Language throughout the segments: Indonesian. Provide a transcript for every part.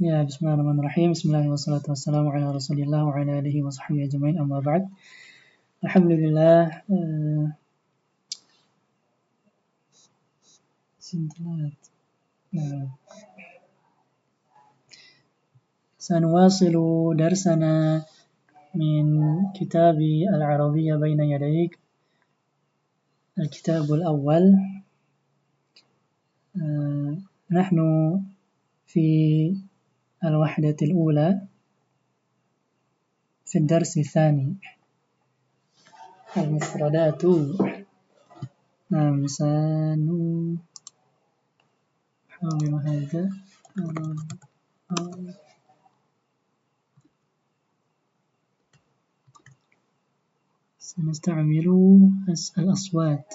Ya, bismillahirrahmanirrahim. Bismillahirrahmanirrahim. Wassalatu wassalamu ala rasulillah wa ala alihi wa sahbihi ajma'in, amma ba'd. Alhamdulillah. سنواصل درسنا من كتاب العربية بين يديك، الكتاب الأول. نحن في الوحدة الأولى في الدرس الثاني، المفردات. سنحاول هذا. سنستعمل الأصوات.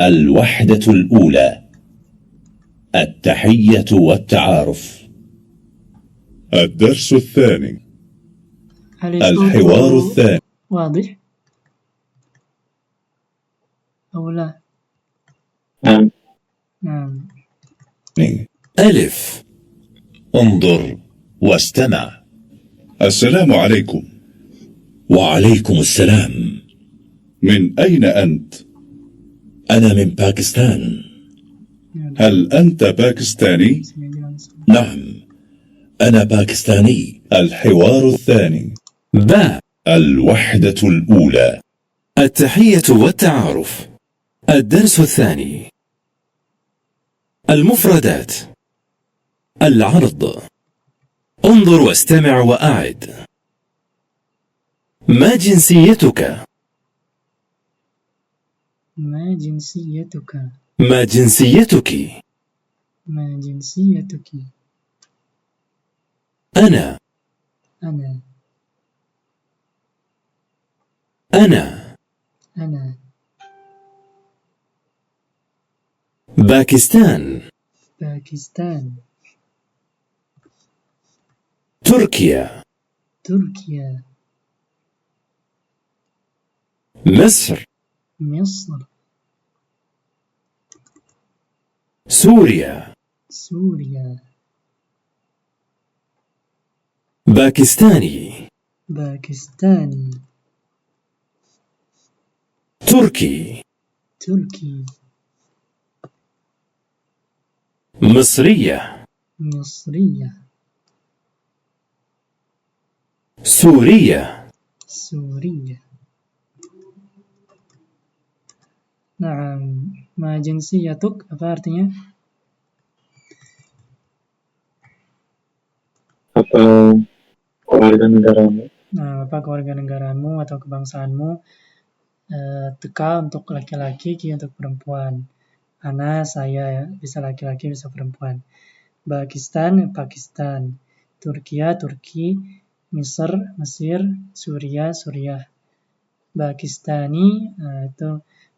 الوحدة الأولى، التحية والتعارف. الدرس الثاني، الحوار الثاني. واضح أو لا؟ نعم. ألف، انظر واستمع. السلام عليكم. وعليكم السلام. من أين أنت؟ أنا من باكستان. هل أنت باكستاني؟ نعم، أنا باكستاني. الحوار الثاني، الوحدة الأولى، التحية والتعارف. الدرس الثاني، المفردات. العرض، انظر واستمع وأعد. ما جنسيتك؟ ما جنسيتك؟ ما جنسيتك؟ ما جنسيتك؟ أنا أنا أنا أنا باكستان. باكستان. تركيا. تركيا. مصر. مصر. سوريا. سوريا. باكستاني. باكستاني. تركي. تركي. مصرية. مصرية. سورية. سورية. Nah, ma jinsiyatuk apa artinya? Apa keluarga negaramu? Nah, apa kewarganegaraanmu atau kebangsaanmu? Teka untuk laki-laki, ki untuk perempuan. Ana, saya, ya. Bisa laki-laki, bisa perempuan. Pakistan, Pakistan. Turkiya, Turki. Mesir, Mesir. Suriah, Suriah. Pakistani, itu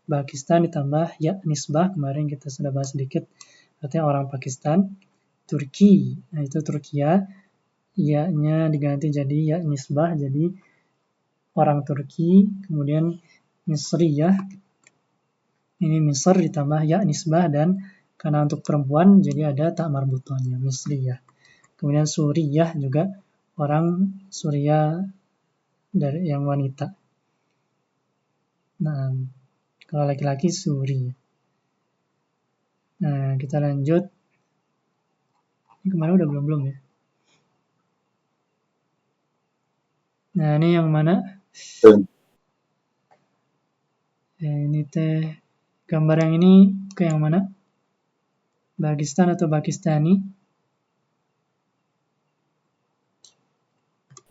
Pakistan ditambah ya nisbah, kemarin kita sudah bahas sedikit, artinya orang Pakistan. Turki, nah itu Turkiya, ya-nya diganti jadi ya nisbah, jadi orang Turki. Kemudian Misriyah, ini Misr ditambah ya nisbah, dan karena untuk perempuan jadi ada tak marbutohnya, Misriyah. Kemudian Suriyah juga orang Suriah dari yang wanita. Nah, kalau laki-laki Suri. Nah, kita lanjut. Ini kemarin udah belum ya? Nah, ini yang mana? Ini teh gambar yang ini ke yang mana? Pakistan atau Pakistani?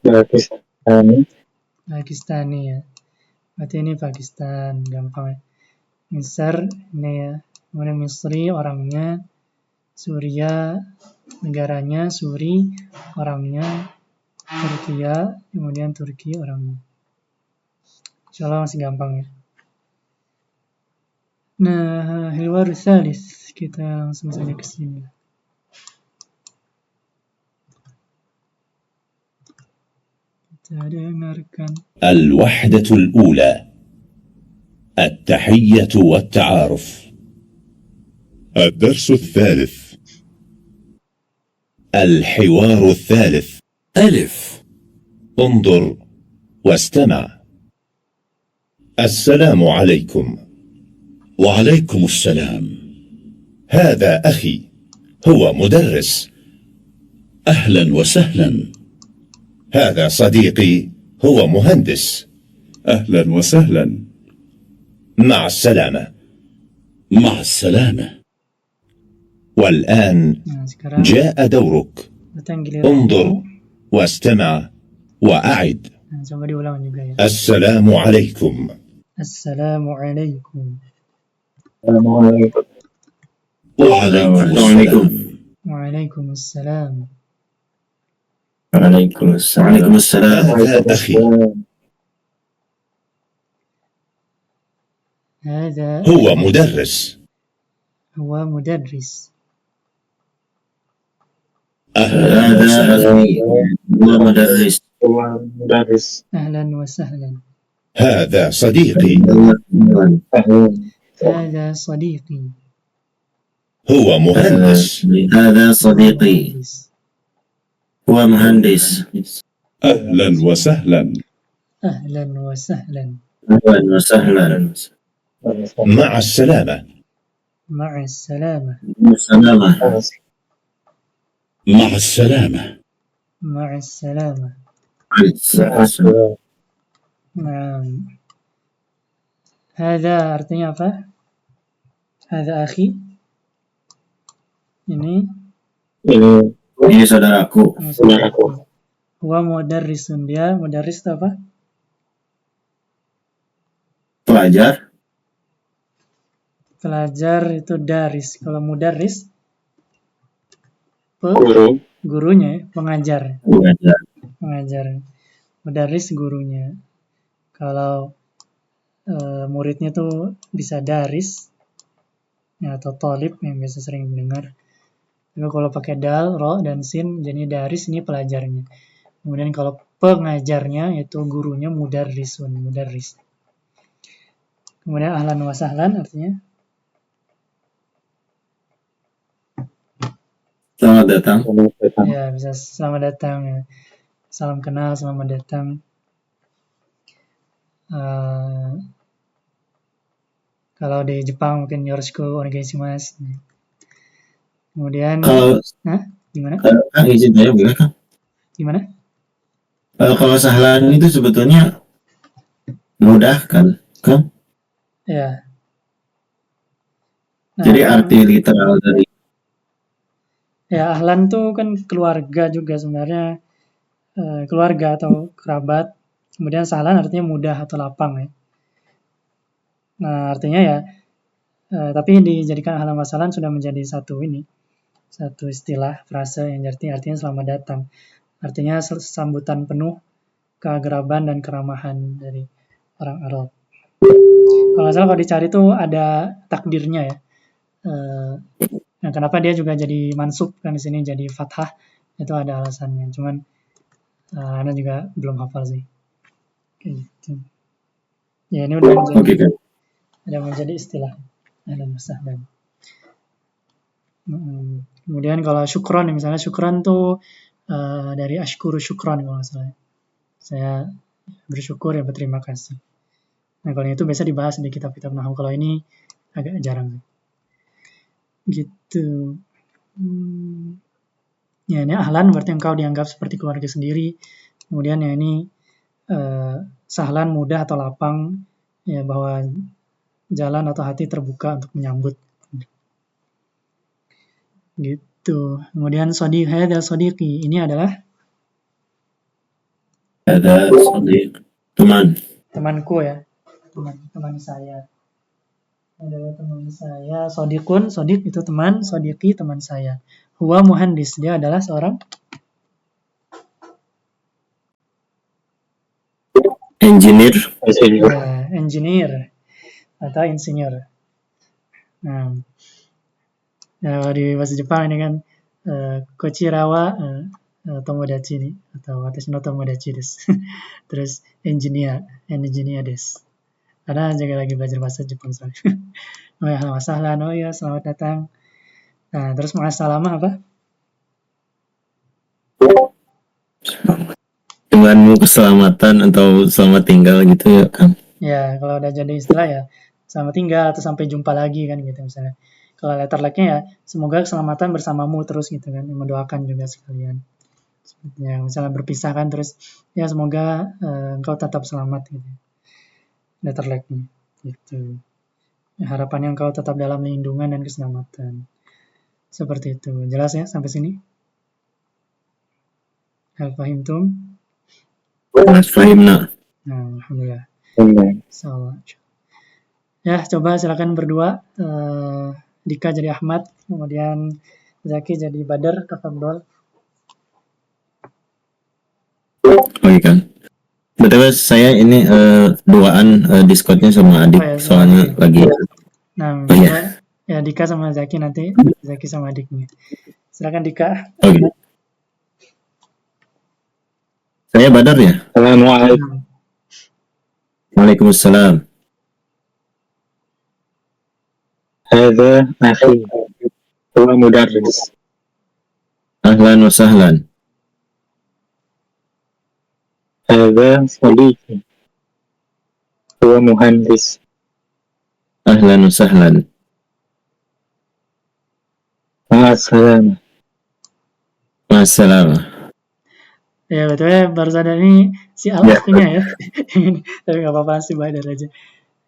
Pakistani. Pakistani ya. Berarti ini Pakistan, gampang ya. Misr ini ya. Kemudian Misri orangnya, Suria negaranya, Suri orangnya, Turkiya, kemudian Turki orangnya. Insyaallah masih gampang ya. Nah, hilwar tsalits, kita langsung saja ke sini. Kita dengarkan. الوحدة الأولى، التحية والتعارف. الدرس الثالث. الحوار الثالث. ألف. انظر واستمع. السلام عليكم. وعليكم السلام. هذا أخي، هو مدرس. أهلا وسهلا. هذا صديقي، هو مهندس. أهلا وسهلا. مع السلامة. مع السلامة. والآن Nah, sekarang جاء دورك. datang giliran. انظر واستمع وأعد. Nah, coba diulang juga ya. السلام عليكم. Assalamualaikum. Assalamualaikum. وعليكم السلام. Waalaikumsalam. Waalaikumsalam. هذا أخي، Hada هو مدرس. huwa mudarris. أهلا وسهلا. مدرس. مدرس. Ahlan wa sahlan. هذا صديقي، Hada sadiqi. هو مهندس. هذا صديقي. Muhandis. هو مهندس. أهلا وسهلا. Ahlan wa sahlan. أهلا وسهلا. مع السلامة. Ma'a salama. السلامة. مع السلامة. Ma'a salama. Nah, hada artinya apa? Hada akhi. Ini Ini saudaraku. saudaraku. Huwa mudarrisun, dia mudarris itu apa? Pelajar. Pelajar itu daris. Kalau mudarris Guru. gurunya ya, pengajar. Pelajar. Pengajar. Mudarris gurunya. Kalau muridnya tuh bisa daris ya, atau talib yang biasa sering mendengar. Tapi kalau pakai dal, ro, dan sin, jadi daris ini pelajarnya. Kemudian kalau pengajarnya itu gurunya mudarrisun, mudarris. Kemudian ahlan wa sahlan artinya Selamat datang. ya bisa selamat datang ya. Salam kenal, selamat datang. Kalau di Jepang mungkin yoroshiku onegaishimasu. Kemudian gimana? Kang izin saya boleh Kang? Gimana? Kalau sahlan itu sebetulnya mudah kan, Kang? Ya. Nah, Jadi arti literal dari ya ahlan tuh kan keluarga juga sebenarnya, keluarga atau kerabat. Kemudian sahlan artinya mudah atau lapang ya. Nah artinya ya, tapi dijadikan ahlan wa sahlan sudah menjadi satu istilah frase yang artinya selamat datang. Artinya sambutan penuh keagraban dan keramahan dari orang Arab. Kalau nggak salah kalau dicari tuh ada takdirnya ya. Nah, kenapa dia juga jadi mansub kan di sini jadi fathah, itu ada alasannya. Cuman Ana juga belum hafal sih. Gitu. Ya ini udah menjadi istilah ahlan wa sahlan. Kemudian kalau syukron, misalnya syukron tuh dari ashkuru syukron kalau nggak salah. Saya bersyukur ya berterima kasih. Nah kalau itu biasa dibahas di kitab-kitab nahwu. Kalau ini agak jarang. Gitu. Ya ini ahlan berarti engkau dianggap seperti keluarga sendiri. Kemudian ya ini sahlan mudah atau lapang, ya bahwa jalan atau hati terbuka untuk menyambut. Gitu. Kemudian hada sadiqi, ini adalah teman. Temanku ya. Teman saya. Adalah teman saya. Sodiqun, sodik itu teman, sodiqi teman saya. Huwa muhandis, dia adalah seorang Engineer. ya, engineer atau insinyur. Nah, ya, di bahasa Jepang ini kan kochirawa tomodachi ni atau watashi no tomodachi desu. Terus engineer desu. Karena juga lagi belajar bahasa Jepang soalnya. Oh ya, wasahlan, oh ya, selamat datang. Nah, terus ma'assalamah apa? Denganmu keselamatan atau selamat tinggal gitu ya kan. Ya, kalau udah jadi istilah ya, selamat tinggal atau sampai jumpa lagi kan gitu misalnya. Kalau letter like-nya ya, semoga keselamatan bersamamu terus gitu kan, mendoakan juga sekalian. Sepertinya misalnya berpisah kan, terus ya semoga engkau tetap selamat gitu. Letter like-nya gitu. Ya, harapannya engkau tetap dalam lindungan dan keselamatan. Seperti itu. Jelas ya sampai sini? Hal fahimtum? Fahimna. Nah, alhamdulillah. So, ya, coba silakan berdua. Dika jadi Ahmad, kemudian Zaki jadi Badar, tafadhol. Oke kan. Betul, saya ini duaan Discordnya sama adik, Oh ya, soalnya lagi. Nah, Oh iya. ya Dika sama Zaki nanti, Zaki sama adiknya. Silakan Dika. Oke. Saya Badar ya. Assalamualaikum. Waalaikumsalam. هذا أخي هو مدرس. Ahlan wa sahlan. هذا صديقي هو مهندس. Ahlan wa sahlan. مع السلامة. Ma'assalamah. Ya, betul barusan ini si Al-Akhnya ya. Tapi nggak apa-apa, si Badar aja.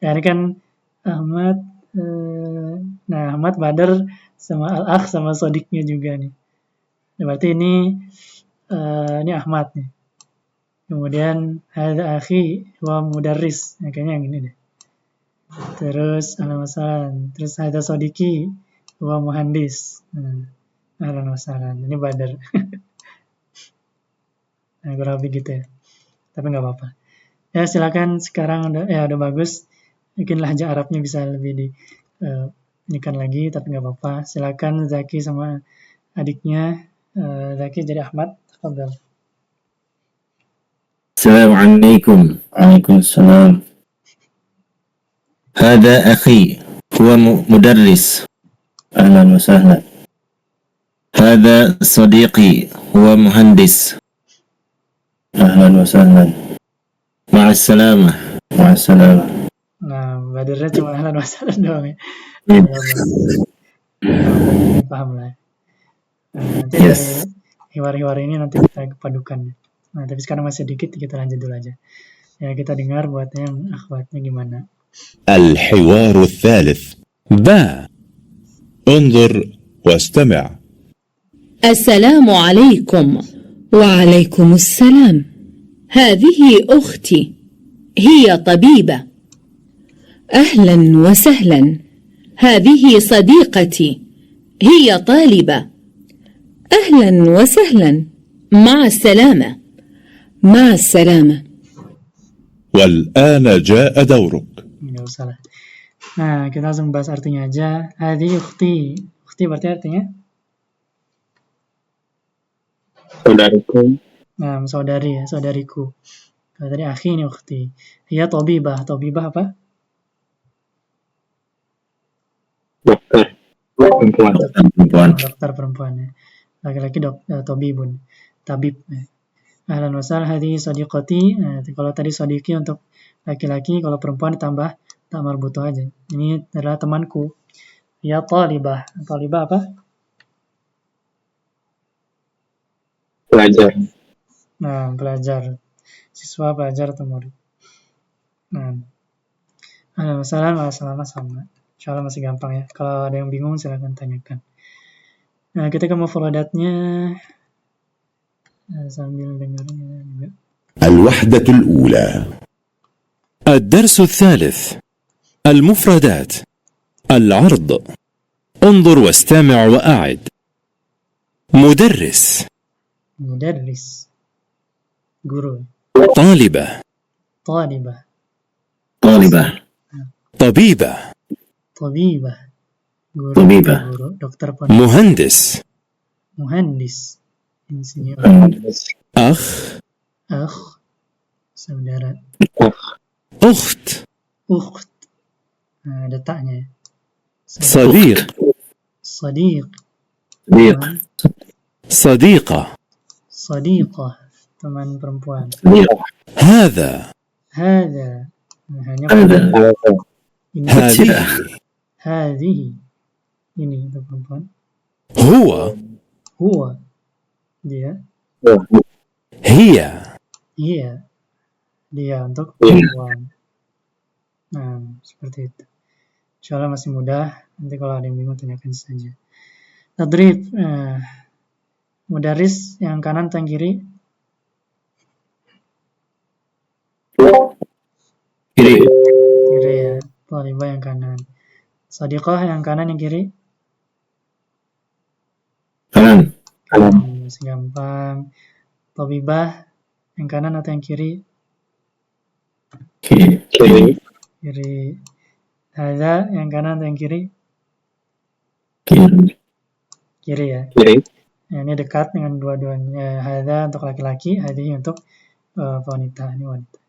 Ya, ini kan Ahmad, nah Ahmad, Badar, sama Al-Akh, sama Sodiknya juga nih. Ya, berarti ini Ahmad nih. Kemudian hadza akhi wa mudarris. Nah, kayaknya yang ini deh. Terus ahlan wasalan. Terus hadza sodiki wa muhandis. Ahlan wasalan. Ini Badar. Nah, kurang lebih gitu ya. Tapi nggak apa-apa. Ya, silakan sekarang udah bagus. Mungkin lahja Arabnya bisa lebih di inikan lagi, tapi nggak apa-apa. Silakan Zaki sama adiknya. Zaki jadi Ahmad. Tafadhol. Assalamualaikum. Waalaikumsalam. Hada akhi huwa mudarris. Ahlan wa sahlan. Hada sadiqi huwa muhandis. Ahlan wa sahlan. Ma'assalamah. Ma'assalamah. Nah, Badarnya cuma ahlan wasalan doang ya. Paham lah. Nanti Yes. dari hiwar-hiwar ini nanti kita padukan. Nah, tapi sekarang masih dikit, kita lanjut dulu aja. Ya, kita dengar buat yang akhwatnya gimana. الحوار الثالث. با. انظر واستمع. السلام عليكم. وعليكم السلام. هذه أختي، هي طبيبة. أهلا وسهلا. هذه صديقتي، هي طالبة. أهلا وسهلا. مع السلامة. مع السلامة. والآن جاء دورك. Nggak usah lah. Nah, kita langsung bahas artinya aja. Hadi ukhti. Ukhti berarti artinya? saudariku. Nah, saudari ya, saudariku. Kalau tadi akhi ini ukhti. Hiya tabibah. Tabibah apa? Dokter perempuan. Perempuan. Dokter perempuan ya. Laki-laki tabibun. Tabib. Ahlan wasahlan, hadi sadiqati. Kalau tadi sadiqi untuk laki-laki, kalau perempuan ditambah tak marbutuh aja. Ini adalah temanku. Ya talibah. Talibah apa? Pelajar. Nah, pelajar. Siswa, pelajar atau murid. Nah, ahlan wasahlan, sama. Insyaallah masih gampang ya. Kalau ada yang bingung silakan tanyakan. Nah, kita ke mufradatnya sambil dengarnya juga. الوحدة الأولى. الدرس الثالث. المفردات. العرض. انظر واستمع وأعد. مدرس. Mudarris. Guru. طالبة. Talibah. Talibah. طبيبة. Tabibah. Guru. Tabibah. Guru. Dokter pun. مهندس. Muhandis. Insinyur. أخ. Akh. Saudara. أخت. ukht. Nah, ada taknya. صديق Sadiq. Sadiq. صديقة Sadiqah, teman perempuan. هذا Hada. Nah, hanya Ada. ini. هذه Hadihi. Ini untuk perempuan. هو Huwa. Dia. هي Iya. Dia untuk perempuan. Nah, seperti itu. Insyaallah masih mudah. Nanti kalau ada yang bingung tanyakan saja. Tadrib. Mudaris yang kanan atau yang kiri? Kiri. Kiri ya. Talibah yang kanan. Sadiqah yang kanan yang kiri? Kanan. Masih gampang. Tabibah yang kanan atau yang kiri? Kiri. Kiri. Hadza yang kanan atau yang kiri? Kiri. Kiri ya. Kiri. Nah, ini dekat dengan dua-duanya. Hadza untuk laki-laki, hadhihi untuk wanita. Ini wanita.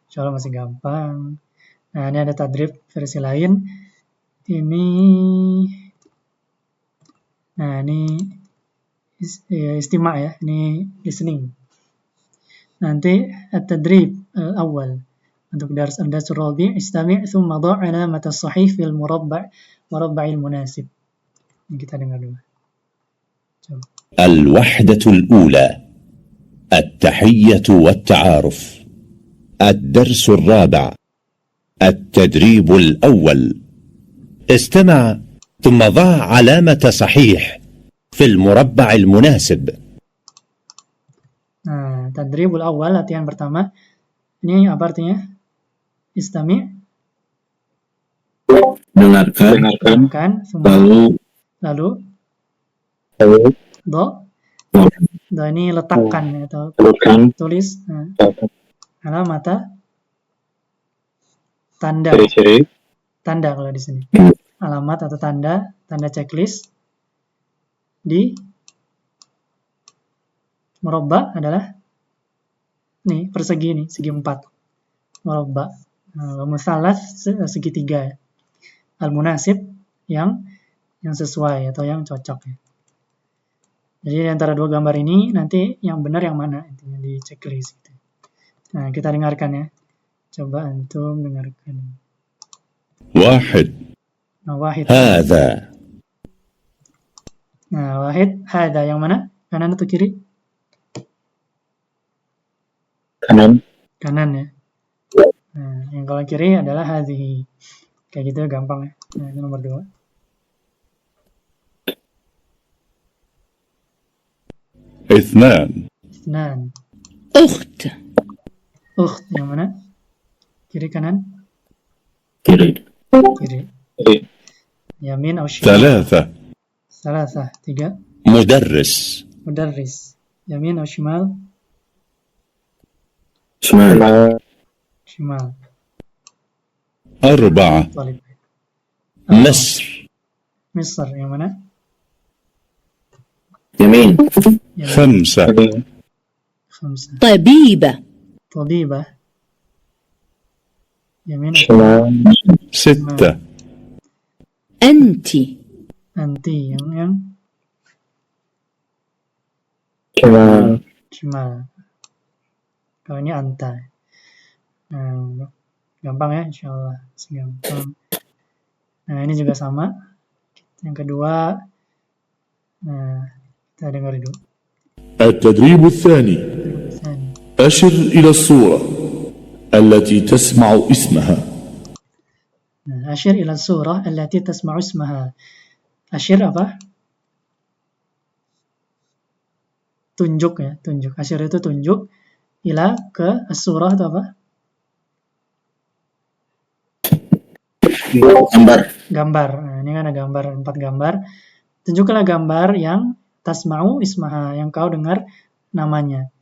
Insyaallah masih gampang. Nah, ini ada tadrib versi lain. Ini istima' ya. Ini listening. Nanti at-tadrib al-awwal. Untuk dars ar-rabi' istami' thumma dha' alamat as-sahih fil murabba'il munasib. Ini kita dengar dulu. Coba. الوحدة الأولى التحية والتعارف الدرس الرابع التدريب الأول استمع ثم ضع علامة صحيح في المربع المناسب. Nah, tadribul awal, latihan pertama. Ini apa artinya? Istami'. Dengarkan. Dengarkan. Lalu do. Do ini letakkan atau tulis. Alamata. Tanda. Ciri-ciri. Tanda kalau di sini. Alamat atau tanda checklist di murabba adalah nih persegi nih, segi 4. Murabba. Musalas segitiga. Al-munasib yang sesuai atau yang cocok ya. Jadi di antara dua gambar ini nanti yang benar yang mana intinya di checklist gitu. Nah, kita dengarkan ya. Coba antum dengarkan. واحد Nah, wahid. هذا Nah, wahid hada yang mana? Kanan atau kiri? Kanan. Kanan ya. Nah, yang kalau kiri adalah hadhihi. Kayak gitu gampang ya. Nah, ini nomor 2. اثنان Nah, أخت ukht yang mana? Kiri kanan? Kiri. Kiri. Kiri. Yamin atau shimal? ثلاثة Salasah. 3. مدرس Mudarris. Yamin atau shimal? Shimal. Shimal. أربعة Talib. مصر Misr yang mana? Yamin. Yamin. خمسة Khamsah. طبيبة Tabibah. Yamin. Shimal. ستة أنت Anti yang Shimal. shimal. Kalau ini anta. Nah, gampang ya, insyaallah. Gampang. Nah, ini juga sama. Yang kedua, nah, kita dengar dulu. التدريب الثاني أشر إلى الصورة التي تسمع اسمها. Nah, asyir ila surah allati tasma'u ismaha. Asyir apa? Tunjuk ya, tunjuk. Asyir itu tunjuk. Ila ke surah itu apa? Gambar. Gambar. Nah, ini kan ada gambar, 4 gambar. Tunjuklah gambar yang tasma'u ismaha, yang kau dengar namanya.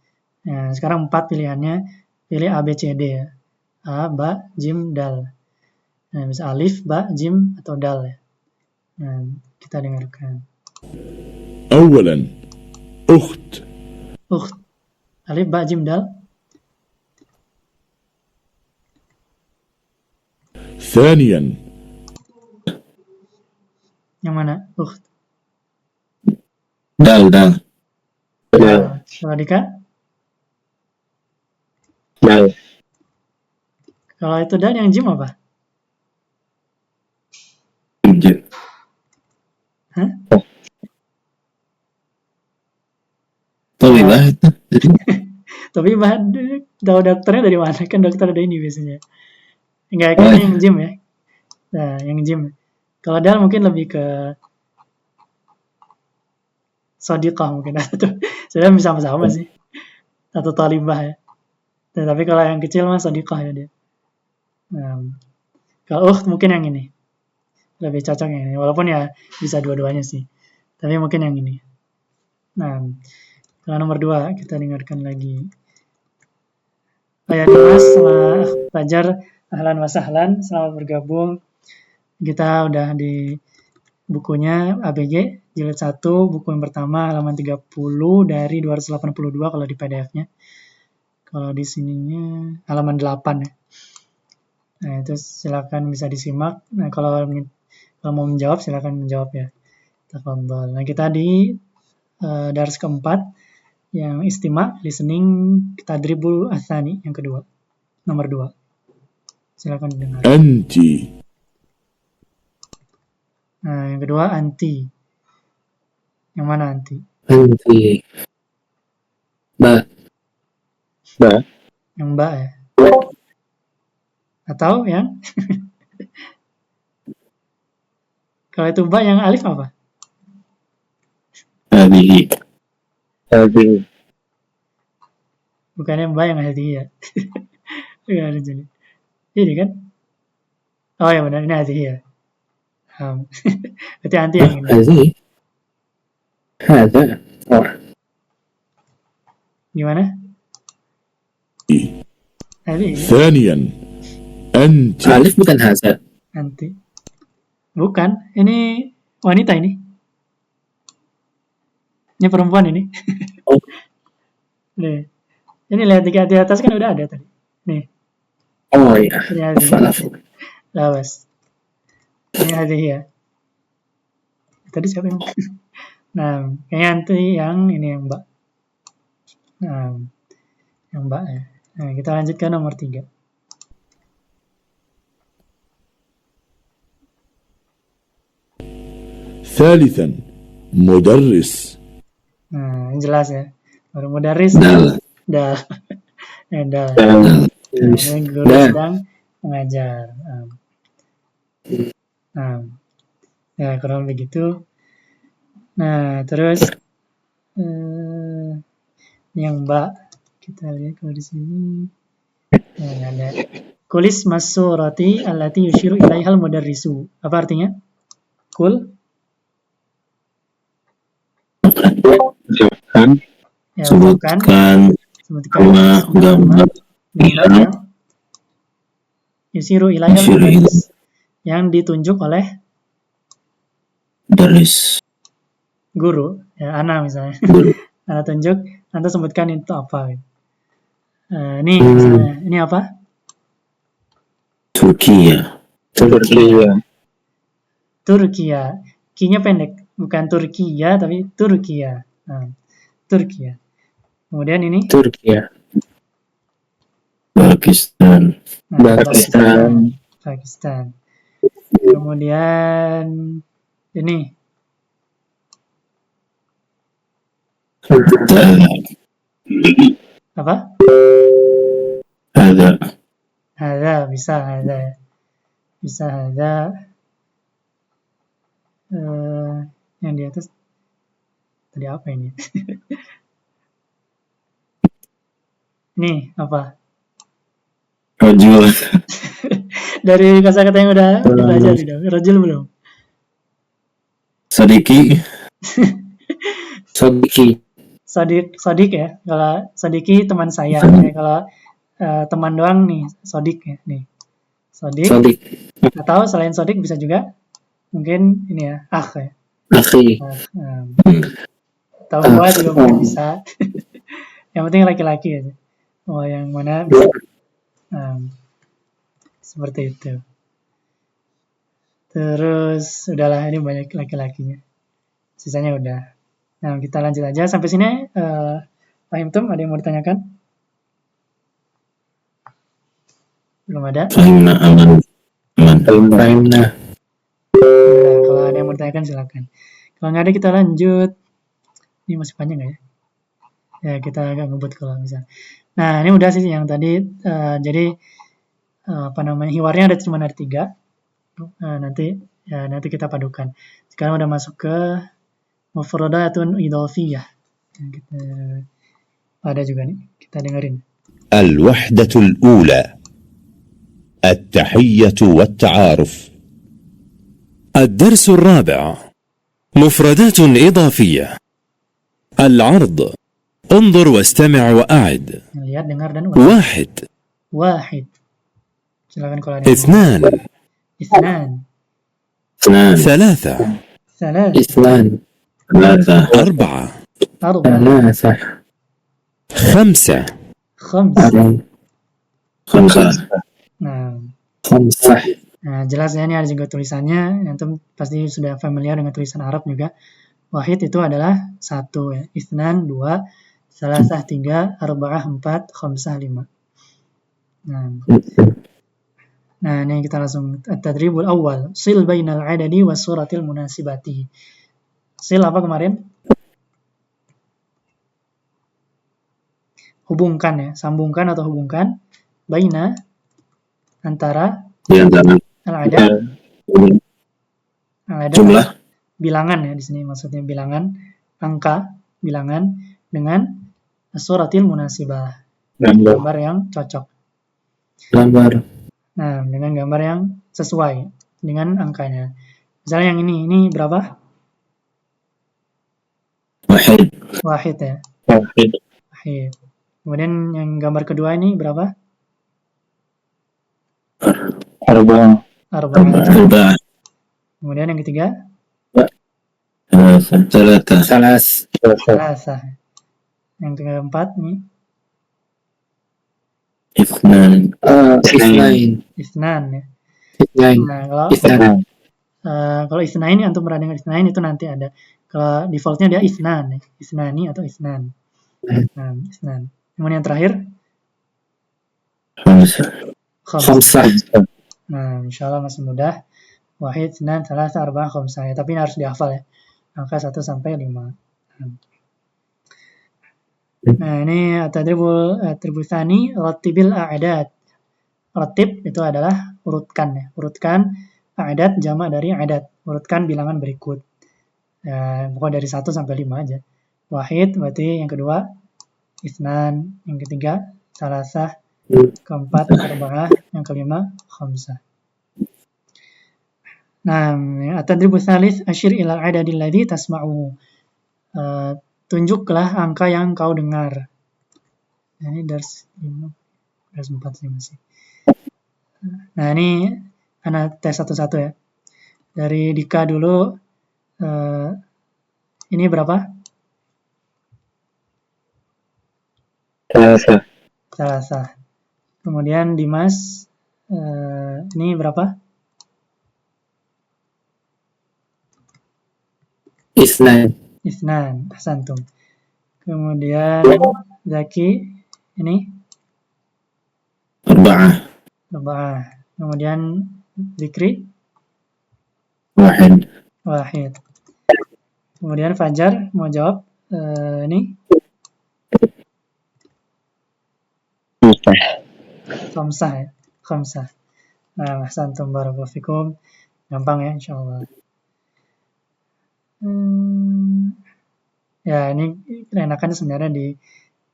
Nah, sekarang 4 pilihannya. Pilih A, B, C, D ya. A, ba, jim, dal. Nah, bisa alif, ba, jim, atau dal ya. Nah, kita dengarkan. أولا أخت Ukht. Alif, ba, jim, dal. ثانيا Yang mana? Ukht. Dal. Kalau Dika? Dal. Kalau itu dal yang jim apa? Hah? Tolibah itu. Jadi Tapi tahu dokternya dari mana? Kan dokter ada ini biasanya. Enggak, kayaknya yang gym ya. Nah, yang gym. Kalau dal mungkin lebih ke sodiqah mungkin. Sebenarnya bisa sama sih. Atau talibah ya. Nah, tapi kalau yang kecil mah sodiqah ya dia. Nah, kalau mungkin yang ini. Lebih cocok yang ini. Walaupun ya bisa dua-duanya sih. Tapi mungkin yang ini. Nah, kalau nomor 2 kita dengarkan lagi. Mas sama Fajar, ahlan wa sahlan, selamat bergabung. Kita udah di bukunya ABG jilid 1, buku yang pertama halaman 30 dari 282 kalau di PDF-nya. Kalau di sininya halaman 8 ya. Nah, itu silakan bisa disimak. Nah, kalau mau menjawab silakan menjawab ya. Tafadhol. Nah, kita di dars keempat yang istima, listening, tadribul athani yang kedua, nomor 2. Silakan dengar. أنت Nah, yang kedua anti. Yang mana anti? Anti. Ba. Yang mbak ya? Atau yang? Kalau itu mbak yang alif apa? Hadihi. Bukannya mbak yang hadihi ya? Enggak ada jadi. Ini kan? Oh ya benar, ini hadihi ya. Berarti anti yang ini. Hadihi. Hada. Oh. Gimana? Hadihi. ثانيا أنت Alif bukan hasa. Anti. Bukan, ini wanita ini. Ini perempuan ini. Oh. Nih. Ini lihat di atas kan udah ada tadi. Nih. Oh iya. Ini hadihi. Falafel. Lawas. Ini hadihi ya. Tadi siapa yang? Nah, kayaknya anti yang ini yang mbak. Nah, yang mbak ya. Nah, kita lanjut ke nomor 3. ثالثا مدرس Nah, ini jelas ya. Baru mudaris. Dal. Dah. Dah. Dal. Nah, ini guru Dah. sedang mengajar. Ya kurang begitu. Nah, terus ini yang mbak. Kita lihat kalau di sini. Nah, ada kulis masurati allati yushiru ilaihal mudarrisu. Apa artinya? Kul? Sebutkan. Ya, Sebutkan sebutkan gambar yang yusiru ilaihal Yusiru mudarris. Yang ditunjuk oleh daris. guru. Ya, ana misalnya. Ana tunjuk, Anda sebutkan itu apa. Ini misalnya, ini apa? Turkiya. Turkiya. Ki-nya pendek. Bukan Turkiya, tapi Turkiya. Turkiya. Kemudian ini? Turkiya. Pakistan. Pakistan. Kemudian ini. Apa? Ada, bisa ada. Bisa ada. Yang di atas tadi apa ini? Ini apa? Rajul. Dari kata-kata yang udah belajar gitu. Rajul belum? Sadiki. Sodik ya. Kalau Sodiki teman saya. Ya, kalau teman doang nih, Sodik ya. Nih. Sodik. Atau selain Sodik bisa juga mungkin ini ya, ya. Akhi. Tahu gua juga mungkin bisa. Yang penting laki-laki aja. Oh, yang mana bisa. Seperti itu. Terus udahlah, ini banyak laki-lakinya. Sisanya udah. Nah, kita lanjut aja sampai sini. Pak Himtum, ada yang mau ditanyakan? Belum ada? Fahimna aman. Fahimna. Nah, kalau ada yang mau ditanyakan silakan. Kalau nggak ada kita lanjut. Ini masih panjang nggak ya? Ya, kita agak ngebut kalau misal. Nah, ini udah sih yang tadi. Jadi hiwarnya cuma ada 3. Nanti kita padukan. Sekarang udah masuk ke mufradatun idhafiyah. Kita ada juga nih, kita dengerin. الوحدة الأولى التحية والتعارف. الدرس الرابع مفردات إضافية. العرض انظر واستمع وأعد. Lihat, dengar, dan واحد wahid. Silakan kalau ada. اثنان Ithnan. ثلاثة Salat. إثنان ثلاثة أربعة Arba. ثلاثة خمسة Khams. خمسة Nah, خمسة jelas ya, ini ada juga tulisannya. Antum pasti sudah familiar dengan tulisan Arab juga. Wahid itu adalah 1 ya. Itsnan 2, salasah 3, arba'ah 4, khamsah 5. Nah, ini kita langsung at-tadribul awal. Sil bainal adadi was suratil munasibati. Sil apa kemarin? Hubungkan ya, sambungkan atau hubungkan baina antara di antara al-adad jumlah bilangan ya, di sini maksudnya bilangan, angka bilangan dengan suratil munasibah, gambar yang cocok. gambar Nah, dengan gambar yang sesuai dengan angkanya. Misalnya yang ini berapa? wahid Wahid ya. واحد Wahid. Kemudian yang gambar kedua ini berapa? أربعة Arba'ah. arba'ah Kemudian yang ketiga? ثلاثة ثلاث Salasah. Yang keempat nih? اثنان اثنين Itsnan ya. اثنين Nah, اثنان kalau Itsnain ini antum pernah dengar Itsnain itu nanti ada. Kalau defaultnya dia Itsnan ya. Itsnani atau Itsnan. Nah, Itsnan. Kemudian yang terakhir خمسة khams. خمسة Nah, insyaallah masih mudah. Wahid, Itsnan, Tsalatsa, Arba'ah, Khamsah ya. Tapi ini harus dihafal ya. Angka 1 sampai 5. Nah, ini at-tadribul tsani rattibil a'dad. Rattib itu adalah urutkan ya. Urutkan a'dad jamak dari adat. Urutkan bilangan berikut. Ya, pokoknya dari 1 sampai 5 aja. Wahid berarti yang kedua Itsnan, yang ketiga Salasah, keempat Arba'ah, yang kelima Khamsah. Nah, at-tadribul tsalits asyir ilal adadil ladzi tasma'uhu. Tunjuklah angka yang kau dengar. Nah, ini dars 5, dars 4 sih masih. Nah, ini anak tes satu-satu ya. Dari Dika dulu, ini berapa? ثلاثة Salasah. Kemudian Dimas, ini berapa? اثنان Itsnan, ahsantum. Kemudian Zaki, ini أربعة Arba'ah. Kemudian Zikri, واحد Wahid. Kemudian Fajar mau jawab, ini Khamsah ya. Khamsah. Nah, ahsantum, barakallahu fikum. Gampang ya, insyaallah. Ya, ini enakan sebenarnya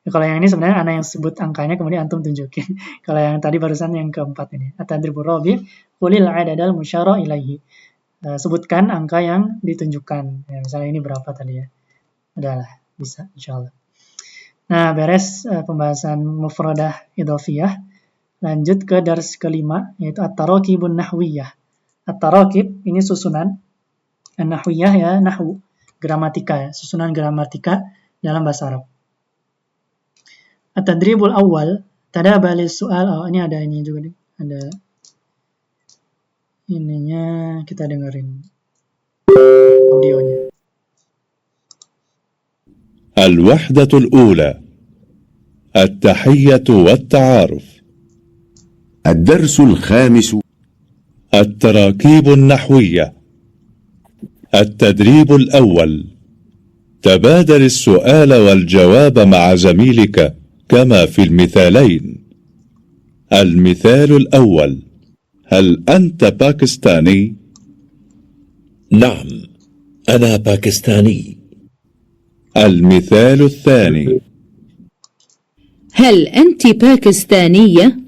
kalau yang ini sebenarnya anak yang sebut angkanya kemudian antum tunjukin. Kalau yang tadi barusan yang keempat ini. At-tadribur rabi' qulil adadal musyara ilaihi. Sebutkan angka yang ditunjukkan. Ya, misalnya ini berapa tadi ya. Udahlah, bisa insyaallah. Nah, beres pembahasan mufradah idhafiyah. Lanjut ke dars kelima, yaitu at-tarakibun nahwiyah. At-tarakib ini susunan. An-nahwiyah ya, nahwu, gramatika ya, susunan gramatika dalam bahasa Arab. At-tadribul awal, tadabalis soal. Oh, ini ada ini juga nih. Ada ininya, kita dengerin audionya. الوحدة الأولى التحية والتعارف. الدرس الخامس. التراكيب النحوية. التدريب الأول. تبادل السؤال والجواب مع زميلك كما في المثالين. المثال الأول: هل أنت باكستاني؟ نعم، أنا باكستاني. المثال الثاني: هل أنت باكستانية؟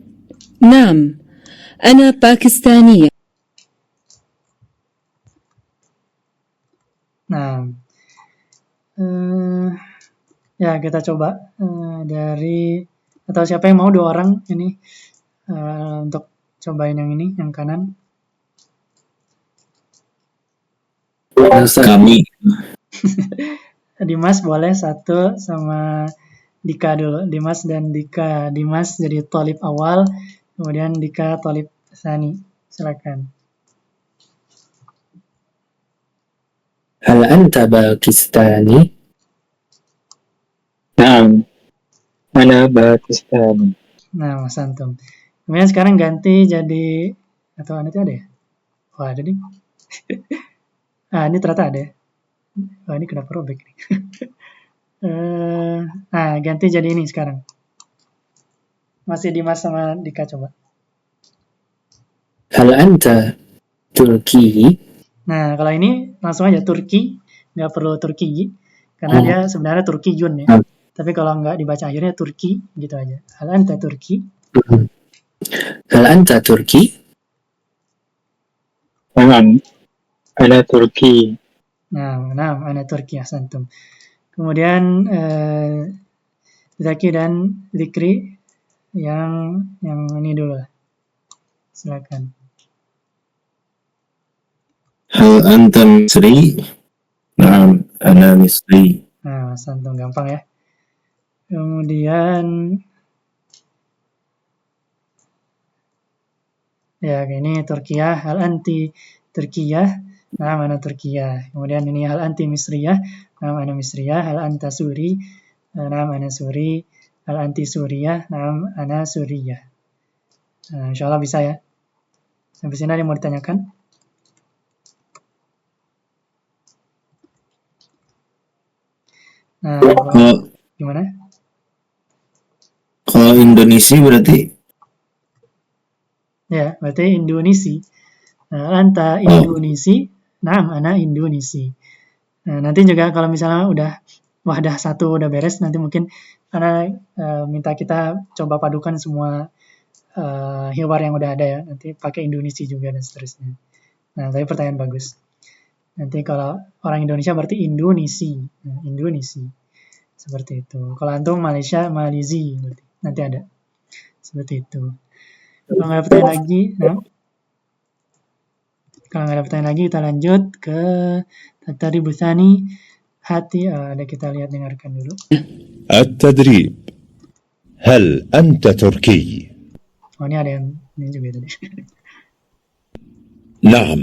نعم، أنا باكستانية. Nah, ya kita coba dari, atau siapa yang mau 2 orang ini untuk cobain yang ini, yang kanan. Kami. Dimas boleh 1 sama Dika dulu. Dimas dan Dika. Dimas jadi thalib awal, kemudian Dika thalib tsani. Silakan. هل أنت باكستاني؟ نعم أنا باكستاني. Nah, Mas Antum. Kemudian sekarang ganti jadi, atau nanti ada ya? Wah, ada nih. Ini ternyata ada ya. Wah, ini kenapa robek nih? Ganti jadi ini sekarang. Masih Dimas sama Dika coba. هل أنت تركي؟ Nah, kalau ini langsung aja Turki, nggak perlu Turki, karena dia sebenarnya Turkiyun ya. Tapi kalau nggak dibaca akhirnya Turki, gitu aja. Hal anta Turki? هل أنت تركي؟ نعم أنا تركي. Nah, ana Turki, ahsantum. Kemudian Zaki dan Zikri yang ini dulu lah. Silakan. هل أنت مصري؟ نعم أنا مصري. Nah, ahsantum, gampang ya. Kemudian ya ini Turkiyah, hal anti Turkiyah, nah mana Turkiyah. Kemudian ini hal anti Misriyah, nah mana Misriyah, hal anta Suri, nah mana Suri, hal anti Suriyah, nah ana Suriyah. Nah, insyaallah bisa ya. Sampai sini ada yang mau ditanyakan? Nah, gimana? Kalau Indonesia berarti? Ya, berarti Indonesia. Nah, anta Indonesia, nah ana Indonesia. Nah, nanti juga kalau misalnya udah wahdah 1 udah beres, nanti mungkin karena minta kita coba padukan semua hiwar yang udah ada ya, nanti pakai Indonesia juga dan seterusnya. Nah, tapi pertanyaan bagus. Nanti kalau orang Indonesia berarti Indonesia. Nah, Indonesia. Seperti itu. Kalau antum Malaysia, Malaysia berarti. Nanti ada. Seperti itu. Kalau nggak ada pertanyaan lagi, kalau nggak ada pertanyaan lagi, kita lanjut ke tadi Busani. Hati, ada kita lihat dengarkan dulu. التدريب: هل أنت تركي؟ Oh, ini ada yang ini juga tadi. نعم،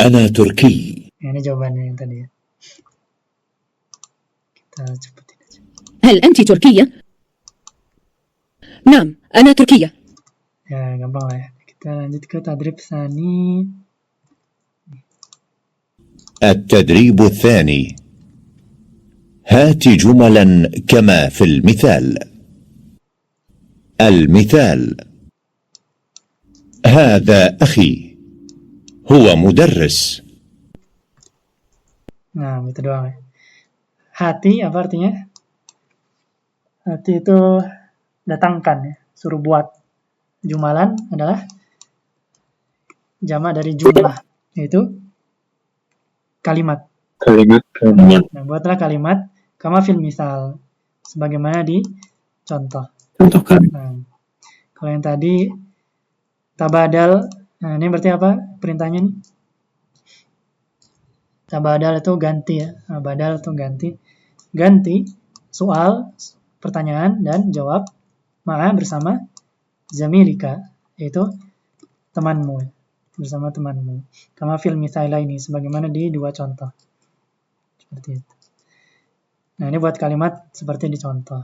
أنا تركي. Ini jawabannya yang tadi ya. Kita cepetin aja. هل أنت تركية؟ نعم، أنا تركية. Ya, gampang lah ya. Kita lanjut ke tadrib tsani. التدريب الثاني: هات جملا كما في المثال. المثال: هذا أخي هو مدرس. Nah, itu doang ya. Hati apa artinya? Hati itu datangkan ya, suruh buat. Jumalan adalah jamak dari jumlah, yaitu kalimat. Nah, buatlah kalimat kama fil misal, sebagaimana di contoh. Contohkan. Nah, kalau yang tadi tabadal, nah ini berarti apa perintahnya nih? Tabadal itu ganti ya. Nah, badal itu ganti. Ganti soal, pertanyaan dan jawab ma'a bersama zamilika, yaitu temanmu. bersama temanmu. Kama fil mithala ini, sebagaimana di dua contoh. Seperti itu. Nah, ini buat kalimat seperti di contoh.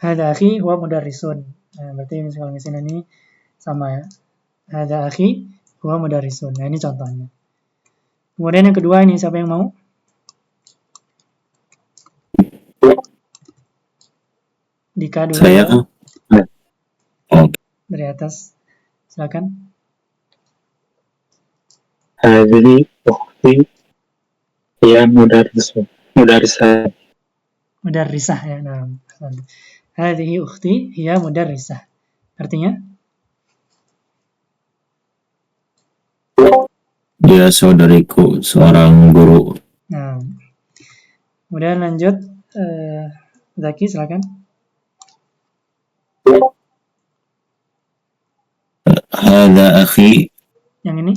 Hadza akhi huwa mudarrisun. Nah, berarti kalau misalnya ini sama ya. Hadza akhi huwa mudarrisun. Nah, ini contohnya. Kemudian yang kedua ini siapa yang mau? Dika dulu. Saya Dari atas. Silakan. هذه أختي هي مدرسة Mudarrisah ya. Nah, hadhihi ukhti hiya mudarrisah. Artinya? dia saudariku, seorang guru. Nah. Kemudian lanjut Zaki silakan. Hadza akhi, Yang ini?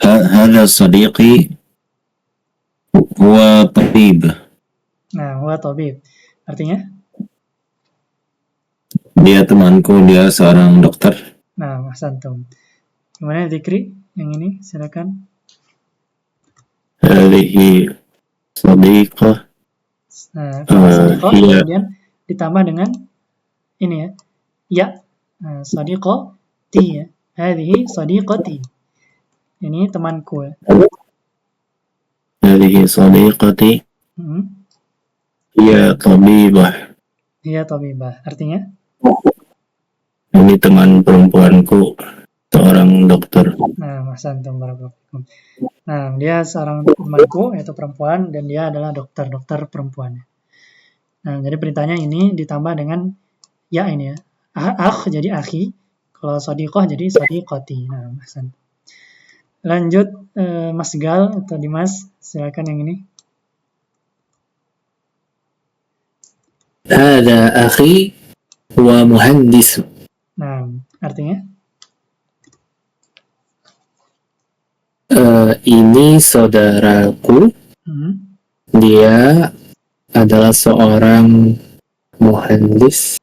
hadza sadiqi, huwa tabib. Nah, huwa tabib. Artinya? Dia temanku, dia seorang dokter. Nah, ahsantum. Kemudian Zikri, yang ini silakan. Hadhihi sadiqah. Nah, kalau sadiqah iya. kemudian ditambah dengan ini ya. Ya. Nah, sadiqati ya. Hadhihi sadiqati. Ini temanku ya. Hadhihi sadiqati, hiya tabibah. Hiya tabibah. Artinya? Ini teman perempuanku, seorang dokter. Nah, ahsantum barakallahu fikum. Nah, dia seorang temanku yaitu perempuan dan dia adalah dokter perempuan. Nah, jadi perintahnya ini ditambah dengan ya ini ya. Akh jadi akhi, kalau sadiqah jadi sadiqati. Nah, ahsantum. Lanjut Mas Gal atau Dimas, silakan yang ini. Hadza akhi huwa muhandis. Nah, artinya? Ini saudaraku. Dia adalah seorang muhandis.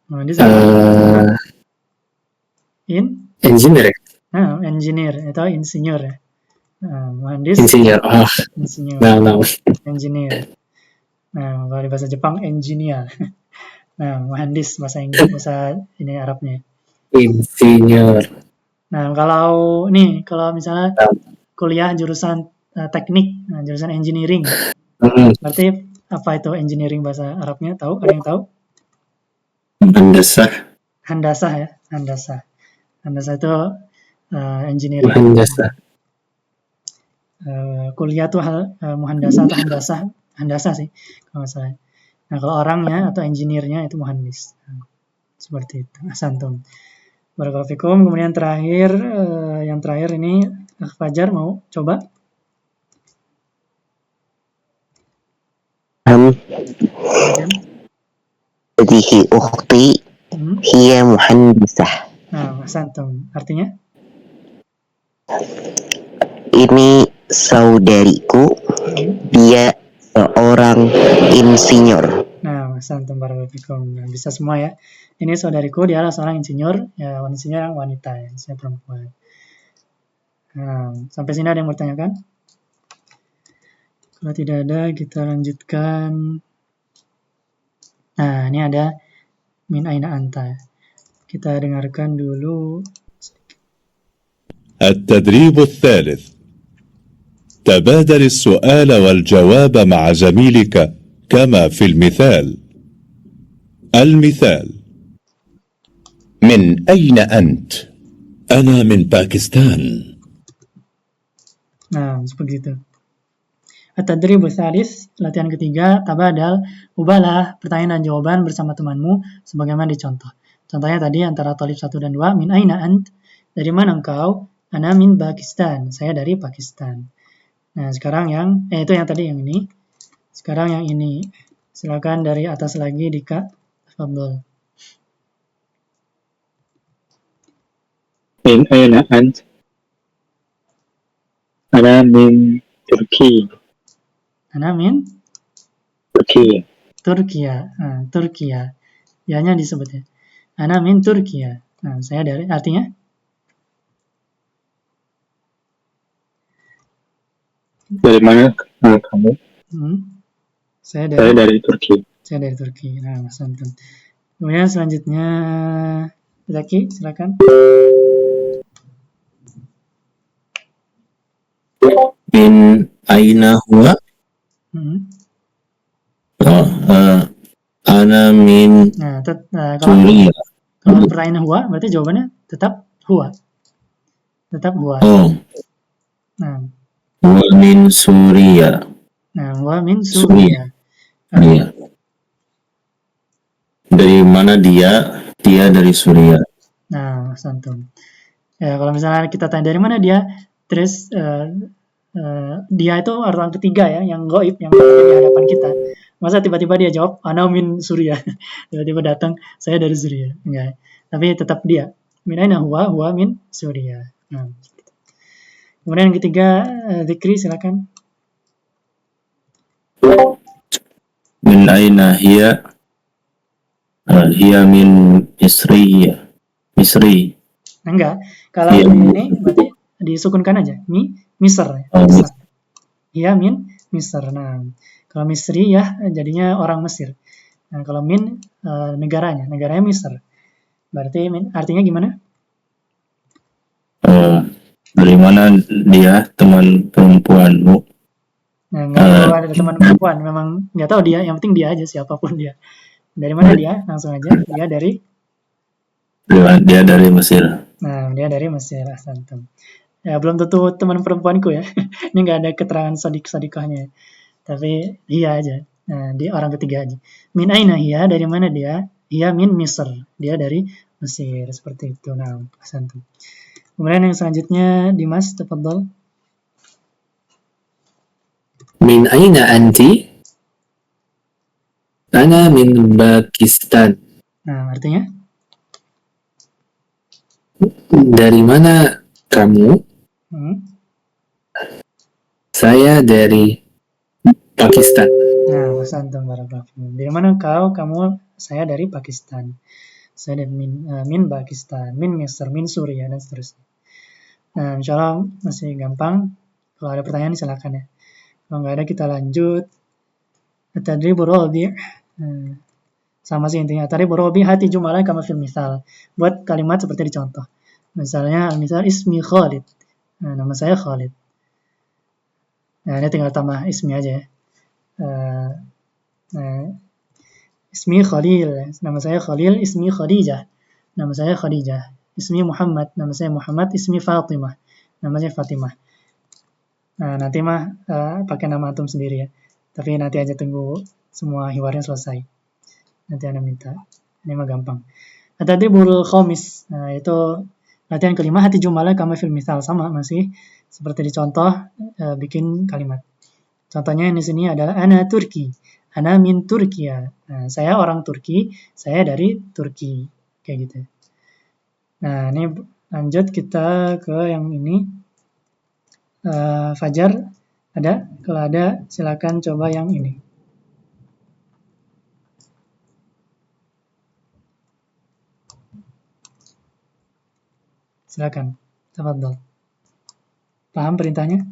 Muhandis engineer. Nah, engineer atau insinyur ya. Nah, muhandis. Insinyur. Insinyur. Nah. Engineer. Nah, kalau di bahasa Jepang engineer. Nah, muhandis bahasa Inggris, bahasa ini Arabnya. Insinyur. Nah, kalau misalnya kuliah jurusan teknik, jurusan engineering. Berarti apa itu engineering bahasa Arabnya? Tahu? Ada yang tahu? Handasah ya, handasah. Handasah itu engineering. Handasah. Kuliah tuh muhandasah atau handasah sih kalau salah. Nah, kalau orangnya atau engineer-nya itu muhandis. Seperti itu. Ahsantum. Barakallahu fikum. Kemudian yang terakhir ini Fajar mau coba? Hadhihi ukhti hiya muhandisah. Nah, ahsantum. Artinya? Ini saudariku, dia seorang insinyur. Nah, ahsantum barakallahu fikum. Nah, bisa semua ya. Ini saudariku, dia adalah seorang insinyur, ya insinyur yang wanita, ya, insinyur perempuan. Nah, sampai sini ada yang mau tanyakan? Kalau tidak ada, kita lanjutkan. Nah, ini ada min aina anta. Kita dengarkan dulu. التدريب الثالث. تبادل السؤال والجواب مع زميلك كما في المثال. المثال: من أين أنت؟ أنا من باكستان. Nah, seperti itu. At-tadribu tsalits, latihan ketiga, tabadal, ubahlah pertanyaan dan jawaban bersama temanmu sebagaimana dicontoh. Contohnya tadi antara talib 1 dan 2, min aina ant? Dari mana engkau? Ana min Pakistan. Saya dari Pakistan. Nah, sekarang itu yang tadi yang ini. Sekarang yang ini. Silakan dari atas lagi Dika. Tafadhol. Min aina ant? Ana min Turki. Ana min Turki. Turkiya. Turkiya. Ya-nya disebut ya. Ana min Turkiya. Nah, saya dari artinya Dari mana kamu? Saya Saya dari Turki. Saya dari Turki. Nah, Mas Anton. Kemudian selanjutnya Zaki, silakan. Min aina huwa? Ana min Nah, Suriya. kalau beraina huwa, berarti jawabannya tetap huwa. Tetap huwa. Oh. Nah, Huwa min Suriya. nah, huwa min Suriya. Iya. Dari mana dia? Dia dari Suriah. Nah, Mas Anton. Ya, kalau misalnya kita tanya dari mana dia, terus dia itu orang ketiga ya, yang goib, yang ada di hadapan kita. Masa tiba-tiba dia jawab, ana min Suriah. Tiba-tiba datang, saya dari Suriah. Enggak. Tapi tetap dia. Min aina huwa min Suriah. Nah. Kemudian yang ketiga, Zikri, silakan. Min aina hiya? Hiya min Misri. Enggak. Kalau ini berarti disukunkan aja. Misr. Misr. Hiya min Misr. Nah, kalau Misri ya jadinya orang Mesir. Nah, kalau min negaranya Misr. Berarti artinya gimana? Dari mana dia, teman perempuanmu? Nah, nggak perlu ada teman perempuan, memang nggak tahu dia, yang penting dia aja, siapapun dia. Dari mana dia? Langsung aja, dia dari Mesir. Nah, dia dari Mesir, Santum. Ya, belum tentu teman perempuanku ya. Ini nggak ada keterangan sodik-sodikahnya. Tapi dia aja. Nah, dia orang ketiga aja. Min aina hiya, dari mana dia? Hiya min Misr. Dia dari Mesir, seperti itu. Nah, Santum. Kemudian yang selanjutnya, Dimas, tafadhal. Min aina anti? Ana min Pakistan. Nah, artinya? Dari mana kamu? Saya dari Pakistan. Nah, Mas Anton, dari mana kamu? Saya dari Pakistan. Saya dari min Pakistan, min Mesir, min Suriah, dan seterusnya. Nah, insya Allah masih gampang. Kalau ada pertanyaan silakan ya. Kalau nggak ada kita lanjut. At-tadribur rabi'. Sama sih intinya. At-tadribur rabi' hati jumalah kama fil misal. Buat kalimat seperti dicontoh. Misalnya, ismi Khalid. Nah, nama saya Khalid. Nah, ini tinggal tambah ismi aja ya. Ismi Khalil. Nama saya Khalil. Ismi Khadijah. Nama saya Khadijah. Ismi Muhammad. Nama saya Muhammad. Ismi Fatimah. Nama saya Fatimah. Nah, nanti mah pakai nama antum sendiri ya. Tapi nanti aja tunggu semua hiwarnya selesai. Nanti Anda minta. Ini mah gampang. At-tadribul khamis. Nah, itu latihan kelima. Hati jumalah kama fil misal. Sama masih seperti dicontoh bikin kalimat. Contohnya di sini adalah ana Turki. Ana min Turkiya. Nah, saya orang Turki, saya dari Turki. Kayak gitu. Nah, ini lanjut kita ke yang ini. Fajar, ada? Kalau ada, silakan coba yang ini. Silakan. Tafadhol. Paham perintahnya?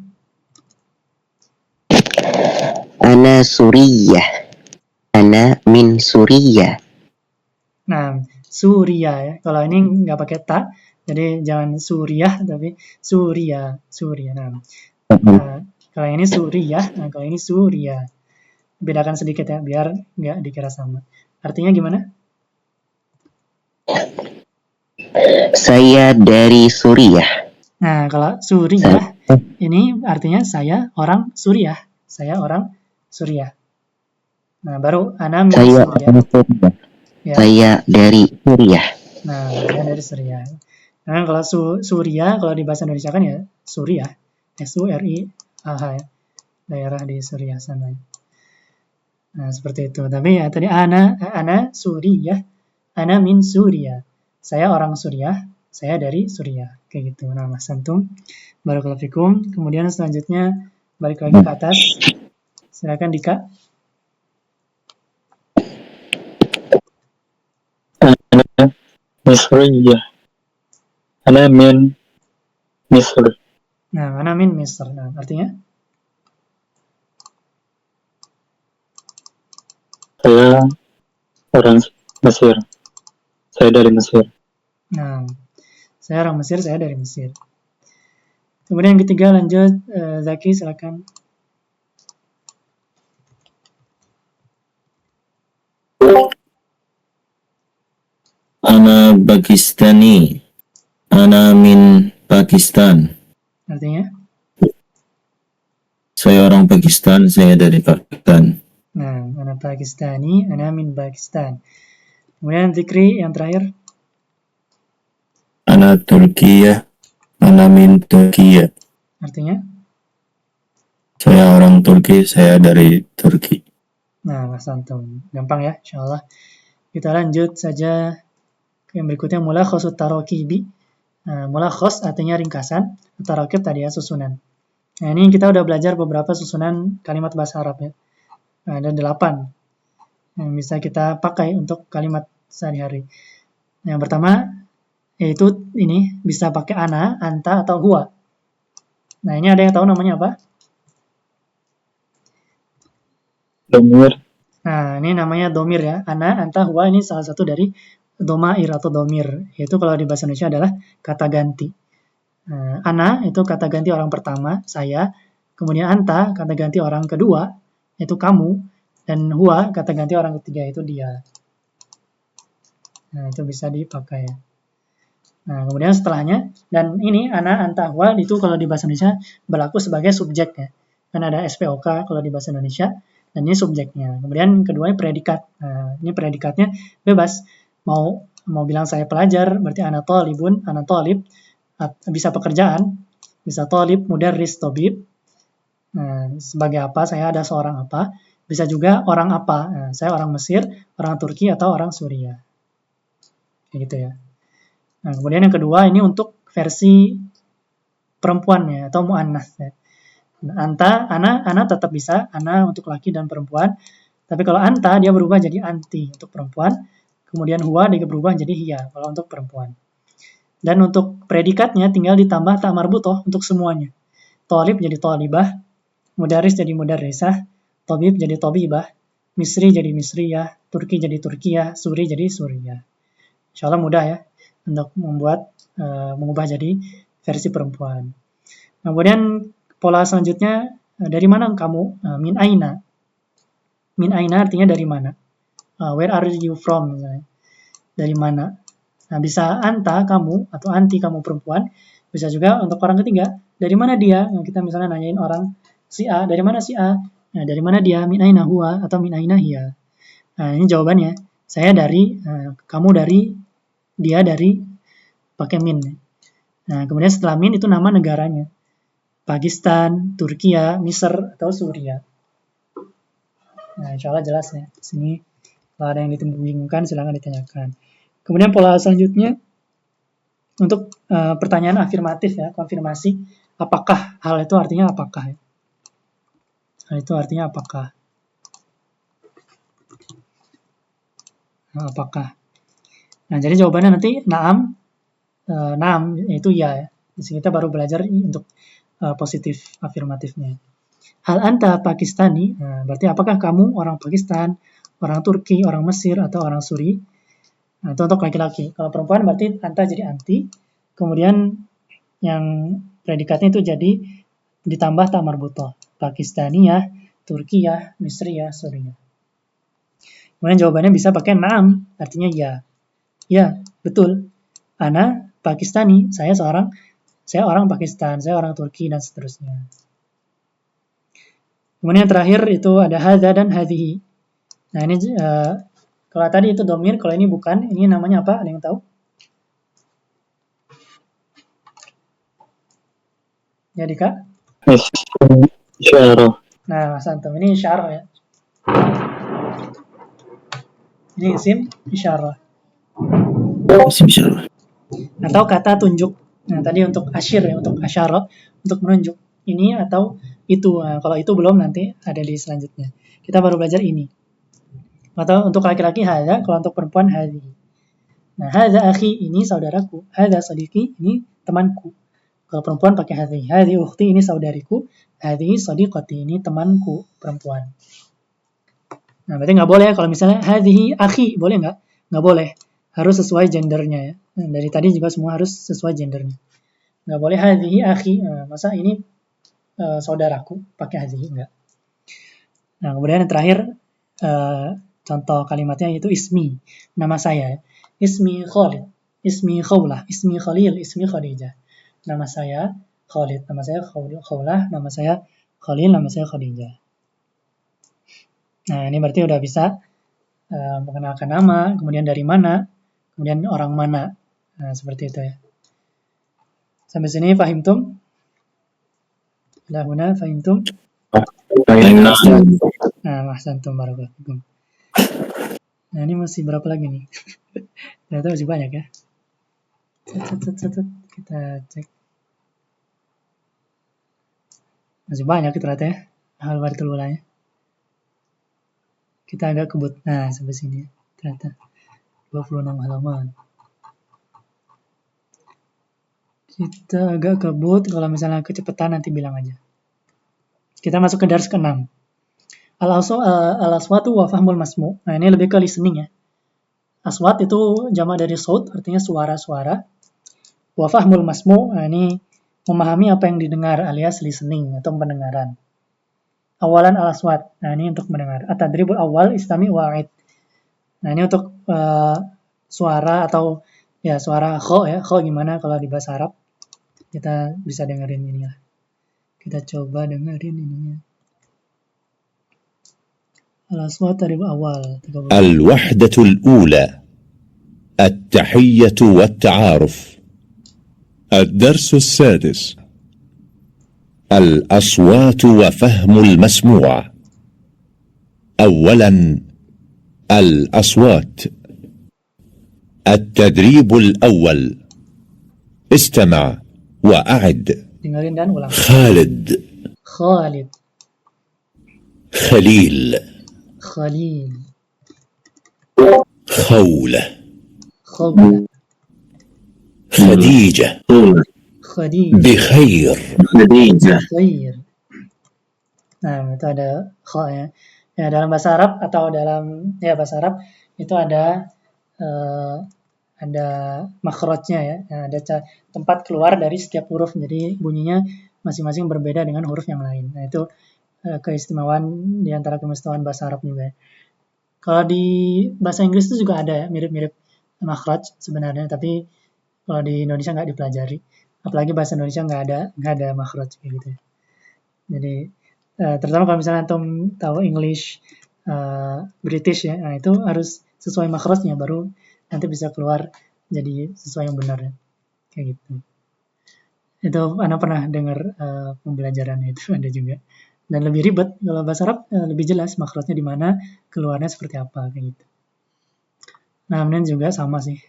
Ana Suriyah. Ana min Suriyah. Nah, Suriah ya. Kalau ini nggak pakai ta, jadi jangan Suriah, tapi Suriah. Nah, kalau ini Suriah, nah kalau ini Suriah. Bedakan sedikit ya, biar nggak dikira sama. Artinya gimana? Saya dari Suriah. Nah, kalau Suriah, ini artinya saya orang Suriah. Saya orang Suriah. Nah, baru ana min Suriah. Ya. Saya dari Suriah. Nah, saya dari Suriah. Nah, kalau Suriah, kalau di bahasa Indonesia kan ya Suriah. S-U-R-I-A-H ya. Daerah di Suriah sana. Nah, seperti itu. Tapi ya tadi ana Suriah. Ana min Suriah. Saya orang Suriah. Saya dari Suriah. Kayak gitu. Nah, Mas Antum. Barakallahu fikum. Kemudian selanjutnya balik lagi ke atas. Silakan Dika. Misriyah. Ana min Misr. Nah, ana min Misr. Nah, artinya? Saya orang Mesir. Saya dari Mesir. Nah, saya orang Mesir, saya dari Mesir. Kemudian yang ketiga lanjut, Zaki silakan. Ana Pakistani. Ana min Pakistan. Artinya? Saya orang Pakistan, saya dari Pakistan. Nah, ana Pakistani, ana min Pakistan. Kemudian Zikri yang terakhir. Ana Turkiyah. Ana min Turkiyah. Artinya? Saya orang Turki, saya dari Turki. Nah, Mas Antum. Gampang ya, insyaAllah. Kita lanjut saja ke yang berikutnya, mulakhosut tarokibi. Mulakhos artinya ringkasan, tarokib tadi ya, susunan. Nah, ini kita udah belajar beberapa susunan kalimat bahasa Arab ya. Ada 8 yang bisa kita pakai untuk kalimat sehari-hari. Yang pertama, yaitu ini, bisa pakai ana, anta, atau huwa. Nah, ini ada yang tahu namanya apa? Domir. Nah, ini namanya domir ya. Ana, anta, huwa ini salah satu dari domair atau domir. Yaitu kalau di bahasa Indonesia adalah kata ganti. Ana itu kata ganti orang pertama, saya. Kemudian anta kata ganti orang kedua, yaitu kamu. Dan huwa kata ganti orang ketiga, yaitu dia. Nah, itu bisa dipakai ya. Nah, kemudian setelahnya, dan ini ana, anta, huwa itu kalau di bahasa Indonesia berlaku sebagai subjek ya. Kan ada SPOK kalau di bahasa Indonesia, dan ini subjeknya. Kemudian keduanya predikat. Nah, ini predikatnya bebas. Mau bilang saya pelajar, berarti ana thalibun, ana thalib. Bisa pekerjaan, bisa thalib, mudarris, tabib. Nah, sebagai apa? Saya ada seorang apa. Bisa juga orang apa. Nah, saya orang Mesir, orang Turki, atau orang Suriah. Kayak gitu ya. Nah, kemudian yang kedua ini untuk versi perempuan ya, atau mu'annas ya. Anta, ana tetap bisa, ana untuk laki dan perempuan. Tapi kalau anta dia berubah jadi anti untuk perempuan. Kemudian huwa dia berubah jadi hiya kalau untuk perempuan. Dan untuk predikatnya tinggal ditambah ta marbutoh untuk semuanya. Thalib jadi thalibah, mudaris jadi mudarrisah, tabib jadi tabibah, misri jadi misriyah, turki jadi turkiyah, suri jadi suriyah. Insyaallah mudah ya untuk mengubah jadi versi perempuan. Kemudian pola selanjutnya, dari mana kamu? Min aina. Min aina artinya dari mana? Where are you from? Misalnya. Dari mana? Nah, bisa anta kamu atau anti kamu perempuan. Bisa juga untuk orang ketiga. Dari mana dia? Nah, kita misalnya nanyain orang si A, dari mana si A? Nah, dari mana dia? Min aina huwa atau min aina hiya. Nah, ini jawabannya. Saya dari, kamu dari, dia dari, pakai min. Nah, kemudian setelah min itu nama negaranya. Pakistan, Turkiya, Mesir, atau Suriah. Nah, insyaAllah jelas ya. Di sini kalau ada yang dibingungkan silakan ditanyakan. Kemudian pola selanjutnya untuk pertanyaan afirmatif ya, konfirmasi. Apakah? Hal itu artinya apakah ya? Hal itu artinya apakah? Nah, apakah? Nah, jadi jawabannya nanti naam, naam itu ya. Di sini kita baru belajar untuk positif afirmatifnya. Hal anta Pakistani, berarti apakah kamu orang Pakistan, orang Turki, orang Mesir, atau orang Suri? Nah, itu untuk laki-laki. Kalau perempuan berarti anta jadi anti. Kemudian yang predikatnya itu jadi ditambah ta marbutoh. Pakistaniyah, Turkiyah, Misriyah, Suriyah. Kemudian jawabannya bisa pakai naam, artinya ya. Ya, betul. Ana Pakistani, saya orang Pakistan, saya orang Turki, dan seterusnya. Kemudian yang terakhir itu ada hadza dan hadhihi. Nah, ini kalau tadi itu domir, kalau ini bukan, ini namanya apa? Ada yang tahu? Ya, Dika? Isyarah. Nah, Mas Antum, ini isyarah ya. Ini isim isyarah. Isim isyarah. Atau kata tunjuk. Nah, tadi untuk asyir ya, untuk asyarah, untuk menunjuk. Ini atau itu. Nah, kalau itu belum nanti ada di selanjutnya. Kita baru belajar ini. Atau untuk laki-laki hadza, kalau untuk perempuan hadhi. Nah, hadza akhi ini saudaraku, hadza sadiqi ini temanku. Kalau perempuan pakai hadhi. Hadhi ukhti ini saudariku, hadhi sadiqati ini temanku perempuan. Nah, berarti nggak boleh kalau misalnya hadhi akhi, boleh nggak? Nggak boleh. Harus sesuai gendernya ya. Nah, dari tadi juga semua harus sesuai gendernya. Nggak boleh hadhi akhi. Nah, masa ini saudaraku pakai hadhi, nggak. Nah, kemudian yang terakhir contoh kalimatnya yaitu ismi, nama saya. Ismi Khalid, ismi Khawlah, ismi Khalil, ismi Khadijah. Nama saya Khalid, nama saya Khawlah, nama saya Khalil, nama saya Khadijah. Nah, ini berarti udah bisa mengenalkan nama, kemudian dari mana, kemudian orang mana. Nah, seperti itu ya. Sampai sini fahimtum? Lahuna fahimtum? Nah, ahsantum barakallahu. Nah, ini masih berapa lagi nih? Ternyata masih banyak ya. Kita cek. Masih banyak ternyata ya. Al-Baritul Ula ya. Kita agak kebut. Nah, sampai sini ya. Ternyata 26 halaman. Kita agak kebut. Kalau misalnya kecepatan nanti bilang aja. Kita masuk ke dars ke-6. Al-aswatu wa fahmul masmu. Nah, ini lebih ke listening ya. Aswat itu jamak dari saut, artinya suara-suara. Wa fahmul masmu, nah ini memahami apa yang didengar alias listening atau pendengaran. Awalan al-aswat, nah ini untuk mendengar. At-tadribul awal istami wa'id. Nah, ini untuk suara atau ya suara kho ya. Kho gimana kalau di bahasa Arab? Kita bisa dengerin ini lah. Kita coba dengerin ininya. الأصوات تدريب أول. الوحدة الأولى التحية والتعارف. الدرس السادس الأصوات وفهم المسموع. أولا الأصوات. التدريب الأول استمع وأعد. خالد خالد خليل خليل خولة خولة خديجة خديجة بخير خير. Nah, itu ada kha ya. Ya, dalam bahasa Arab atau dalam bahasa Arab itu ada makhrajnya ya. Ada tempat keluar dari setiap huruf. Jadi bunyinya masing-masing berbeda dengan huruf yang lain. Nah, itu keistimewaan di antara keistimewaan bahasa Arab juga. Kalau di bahasa Inggris itu juga ada ya, mirip-mirip makhraj sebenarnya, tapi kalau di Indonesia nggak dipelajari. Apalagi bahasa Indonesia nggak ada makhraj gitu. Jadi terutama kalau misalnya antum tahu English British ya, nah itu harus sesuai makhrajnya baru nanti bisa keluar jadi sesuai yang benar ya. Kayak gitu. Itu Anda pernah dengar pembelajarannya itu ada juga. Dan lebih ribet kalau bahasa Arab lebih jelas makhrajnya di mana, keluarnya seperti apa kayak gitu. Nah, kemudian juga sama sih.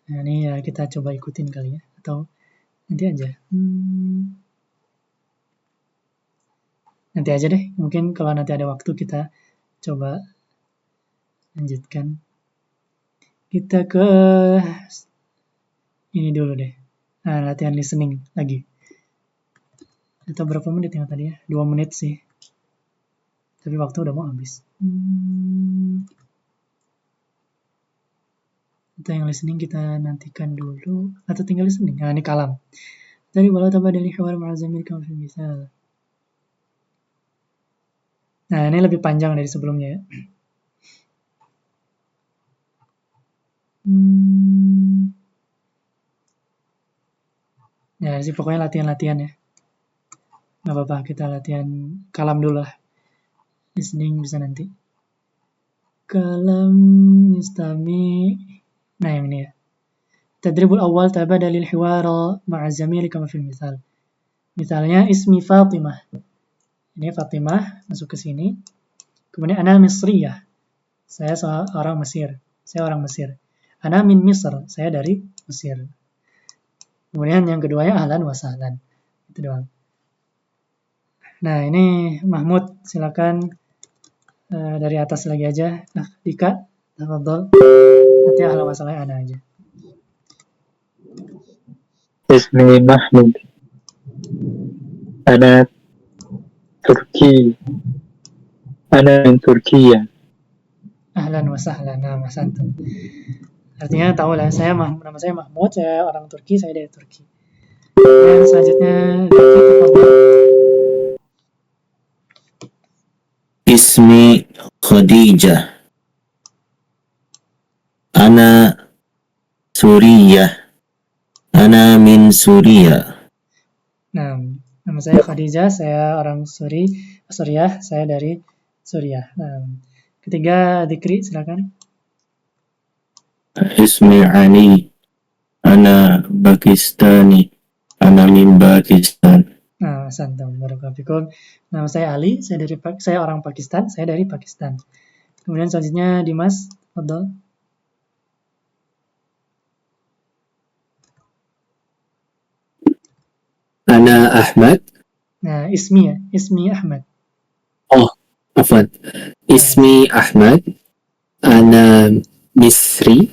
Nah, ini ya kita coba ikutin kali ya atau nanti aja. Nanti aja deh. Mungkin kalau nanti ada waktu kita coba lanjutkan. Kita ke ini dulu deh. Nah, latihan listening lagi. Atau berapa menit yang tadi ya? 2 menit sih. Tapi waktu udah mau habis. Atau yang listening kita nantikan dulu. Atau tinggal listening. Nah, ini kalam. Tadi walau tabadali hiwar ma'azamil kam fi misal. Nah, ini lebih panjang dari sebelumnya ya. Ya, sih pokoknya latihan-latihan ya. Gak apa-apa, kita latihan kalam dulu lah. Listening bisa nanti. Kalam istami. Nah, yang ini ya. Tadribul awal tabadalil hiwara ma'a zamili kama fil misal. Misalnya ismi Fatimah. Ini Fatimah masuk ke sini. Kemudian ana Misriyah. Saya orang Mesir. Saya orang Mesir. Ana min Misr. Saya dari Mesir. Kemudian yang keduanya ahlan wa sahlan. Itu doang. Nah, ini Mahmud, silakan dari atas lagi aja. Nah, Dika, tafadhol. Nanti ahlan wa sahlan ana aja. اسمي محمود أنا تركي أنا من تركيا. Ahlan wa sahlan. Nah, Mas Antum. Artinya tahu lah, nama saya Mahmud, saya orang Turki, saya dari Turki. Dan selanjutnya Zaki, tafadhal. Ismi Khadijah. Ana Suriyah. Ana min Suriah. Nah, nama saya Khadijah, saya orang Suriah, saya dari Suriah. Nah, ketiga Dzikri, silakan. Ismi Ali. Ana Pakistani. Ana min Pakistan. Nah, santam, barakallahu. Nama saya Ali, saya orang Pakistan, saya dari Pakistan. Kemudian selanjutnya Dimas, tafadhal. Ana Ahmad. Nah, Ismi Ahmad. Oh, afwan. Ismi Ahmad. Ana Misri.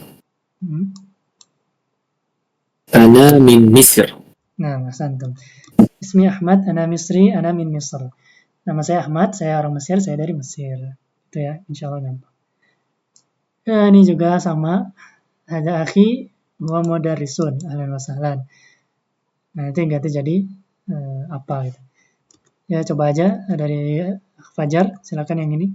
Ana min Misr. Nah, santam. Ismi Ahmad, ana Misri, ana min Misr. Nama saya Ahmad, saya orang Mesir, saya dari Mesir. Itu ya, insyaallah gampang. Ya, ini juga sama. Ada akhi wa mudarrisun, ahlan wa sahlan. Nah, itu ganti jadi apa gitu. Ya, coba aja dari Fajar, silakan yang ini.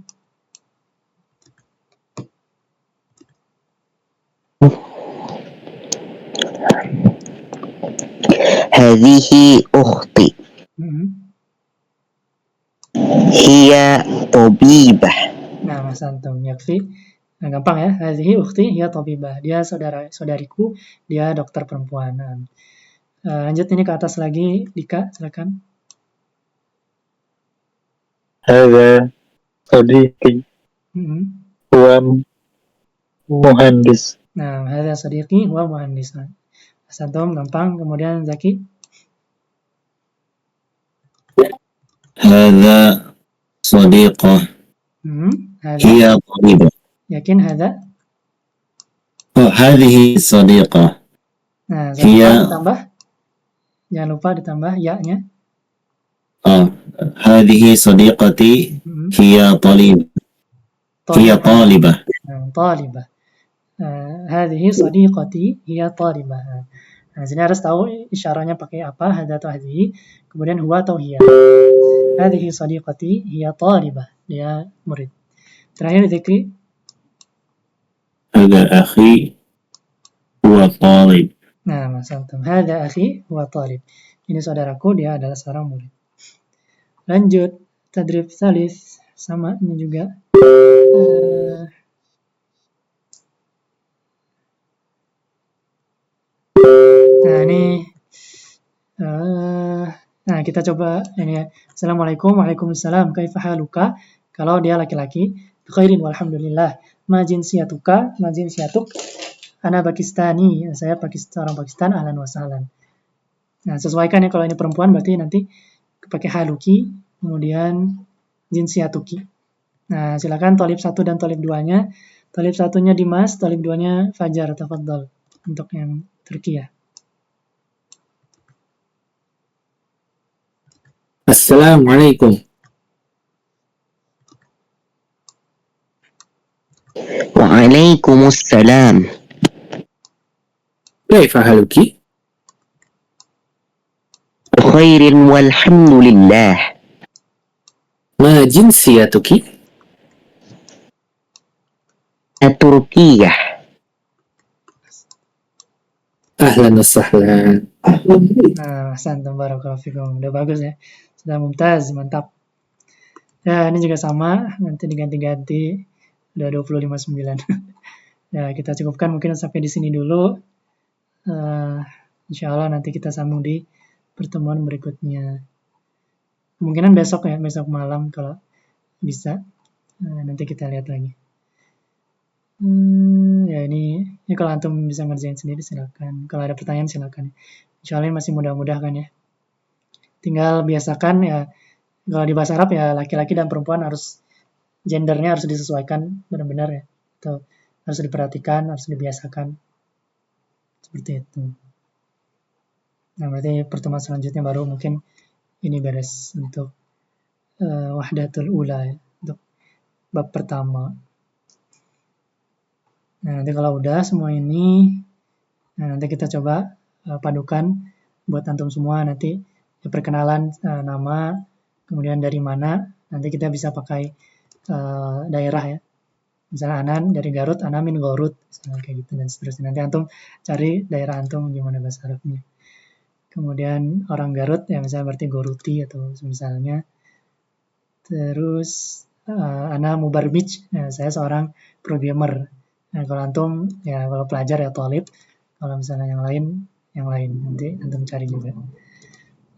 Hadhihi ukhti. Hiya tabibah. Nah, Mas Antum, yakfi. Nah, gampang ya. Hadhihi ukhti hiya tabibah. Dia saudariku, dia dokter perempuan. Nah, lanjut ini ke atas lagi, Dika, silakan. هذا صديقي هو مهندس. Nah, hadza sadiqi huwa muhandis. Mas Antum, gampang. Kemudian Zaki. Hadza sadiqah. Hiya talibah. Yakin hadza? Oh, hadhihi sadiqah. Nah, ditambah. Jangan lupa ditambah ya-nya. Hadhihi sadiqati hiya talibah. Hiya talibah. Talibah. Hadhihi sadiqati hiya talibah. Nah, sini harus tahu isyarahnya pakai apa, hadza atau hadhihi, kemudian huwa atau hiya. Hadhihi sadiqati hiya talibah. Dia murid. Terakhir Dzikri. Hadza akhi huwa talib. Nah, Mas Antum. Hadza akhi huwa talib. Ini saudaraku, dia adalah seorang murid. Lanjut, tadrib salis, sama ini juga. Nah, ini nah, kita coba ini ya. Assalamualaikum, waalaikumsalam, kaifa haluka? Kalau dia laki-laki, khairin walhamdulillah. Ma jinsiyatuka, ma jinsiyatuk? Ana Pakistani, saya orang Pakistan, ahlan wa sahlan. Nah, sesuaikan ya, kalau ini perempuan berarti nanti pakai haluki, kemudian jinsiyatuki. Nah, silakan tolib 1 dan tolib 2-nya. Tolib 1-nya Dimas, tolib 2-nya Fajar, tafadhal. Untuk yang Turki ya. Assalamualaikum. Waalaikumsalam. Kaifa haluki? Khairin walhamdulillah. Ma jinsiyatuki? Turkiyah. Ahlan wa sahlan. Nah, santam, barakallahu fikum. Udah bagus ya. Sudah mumtaz, mantap. Ya, ini juga sama, nanti diganti-ganti. Udah 25.9. Ya, kita cukupkan mungkin sampai di sini dulu. Insyaallah nanti kita sambung di pertemuan berikutnya. Kemungkinan besok ya, besok malam kalau bisa. Nanti kita lihat lagi. Ya ini kalau antum bisa ngerjain sendiri silakan. Kalau ada pertanyaan silakan. Insyaallah masih mudah-mudah kan ya. Tinggal biasakan ya, kalau di bahasa Arab ya laki-laki dan perempuan harus gendernya harus disesuaikan benar-benar ya. Atau harus diperhatikan, harus dibiasakan. Seperti itu. Nah, berarti pertemuan selanjutnya baru mungkin ini beres untuk wahdatul ula ya, untuk bab pertama. Nah, nanti kalau udah semua ini, nah nanti kita coba padukan buat antum semua nanti perkenalan nama, kemudian dari mana, nanti kita bisa pakai daerah ya. Misalnya Anan dari Garut, Ana min Garut, misalnya kayak gitu dan seterusnya. Nanti antum cari daerah antum gimana bahasa Arabnya. Kemudian orang Garut ya misalnya berarti Goruti atau misalnya. Terus Ana Mubarbij, ya, saya seorang programmer. Nah, kalau antum ya kalau pelajar ya thalib, kalau misalnya yang lain nanti antum cari juga.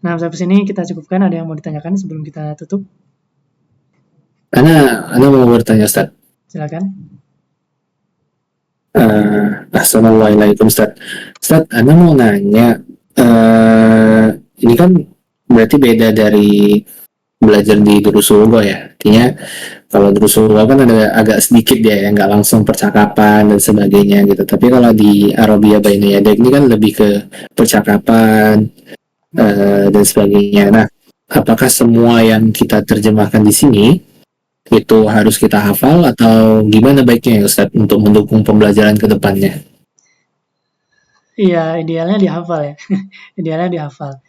Nah, sampai sini kita cukupkan. Ada yang mau ditanyakan sebelum kita tutup? Ana mau bertanya, Ustaz. Silakan. Assalamualaikum, Ustaz. Ustaz, Ana mau nanya, ini kan berarti beda dari belajar di Durusulgo ya. Artinya kalau Durusulgo kan ada agak sedikit ya, yang nggak langsung percakapan dan sebagainya gitu. Tapi kalau di Arabia Baina Yadak ini kan lebih ke percakapan dan sebagainya. Nah, apakah semua yang kita terjemahkan di sini itu harus kita hafal atau gimana baiknya ya Ustaz untuk mendukung pembelajaran ke depannya? Iya, idealnya dihafal ya. Idealnya dihafal.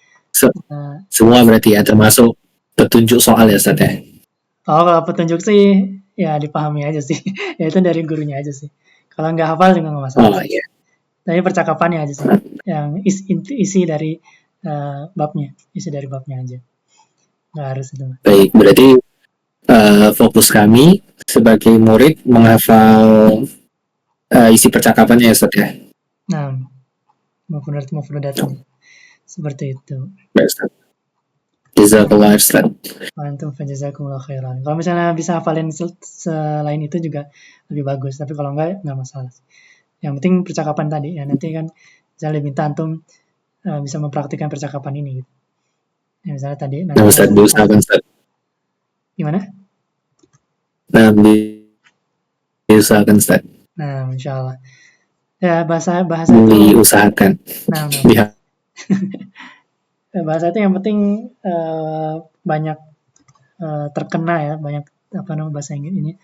Semua berarti ya, termasuk petunjuk soal ya Ustaz ya? Oh, kalau petunjuk sih ya dipahami aja sih. Ya itu dari gurunya aja sih. Kalau nggak hafal juga nggak masalah. Oh iya. Tapi percakapannya aja sih. Yang isi dari babnya. Isi dari babnya aja. Nggak harus itu. Baik, berarti fokus kami sebagai murid menghafal isi percakapannya ya Ustaz ya? Nah, mufradatnya. Seperti itu. Baik Ustaz. Jazakallah Ustaz. Antum fajazakumullah khairan. Kalau misalnya bisa hafalin selain itu juga lebih bagus. Tapi kalau nggak masalah. Yang penting percakapan tadi. Ya nanti kan misalnya minta antum bisa mempraktikkan percakapan ini. Gitu. Ya, misalnya tadi. Nah Ustaz, diusahakan Ustaz. Gimana? Nah, diusahakan Ustaz. Nah, insya Allah. Ya, bahasa diusahakan. Nah. Bahasa itu yang penting banyak terkena ya, banyak bahasa Inggris ini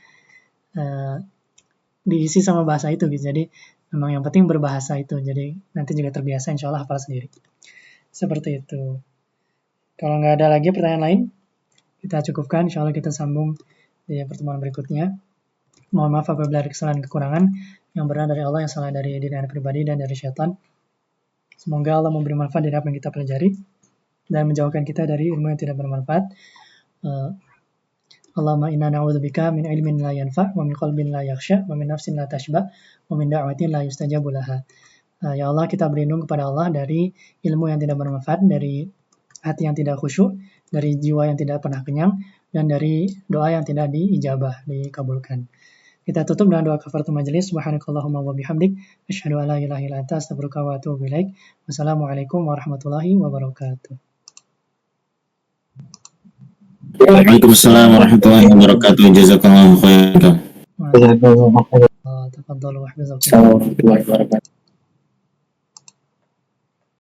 diisi sama bahasa itu gitu. Jadi memang yang penting berbahasa itu. Jadi nanti juga terbiasa insya Allah hafal sendiri. Seperti itu. Kalau nggak ada lagi pertanyaan lain, kita cukupkan. Insya Allah kita sambung di pertemuan berikutnya. Mohon maaf apabila ada kesalahan kekurangan yang benar dari Allah, yang salah dari diri Anda pribadi dan dari syaitan. Semoga Allah memberi manfaat dari apa yang kita pelajari dan menjauhkan kita dari ilmu yang tidak bermanfaat. Allahumma inna na'udzubika min ilmin la yanfa' wa min qalbin la yakhsha wa min nafsin la tashba wa min da'watin la yustajabu laha. Ya Allah, kita berlindung kepada Allah dari ilmu yang tidak bermanfaat, dari hati yang tidak khusyuk, dari jiwa yang tidak pernah kenyang, dan dari doa yang tidak diijabah, dikabulkan. Kita tutup dengan doa kafaratul majelis. Subhanakallahumma wa bihamdik, asyhadu an la ilaha illa anta, astaghfiruka wa atubu ilaik. Wassalamualaikum warahmatullahi wabarakatuh. Waalaikumsalam warahmatullahi wabarakatuh. Jazakallahu khairan. Tafadhalu wa hafizakum. Assalamualaikum warahmatullahi wabarakatuh.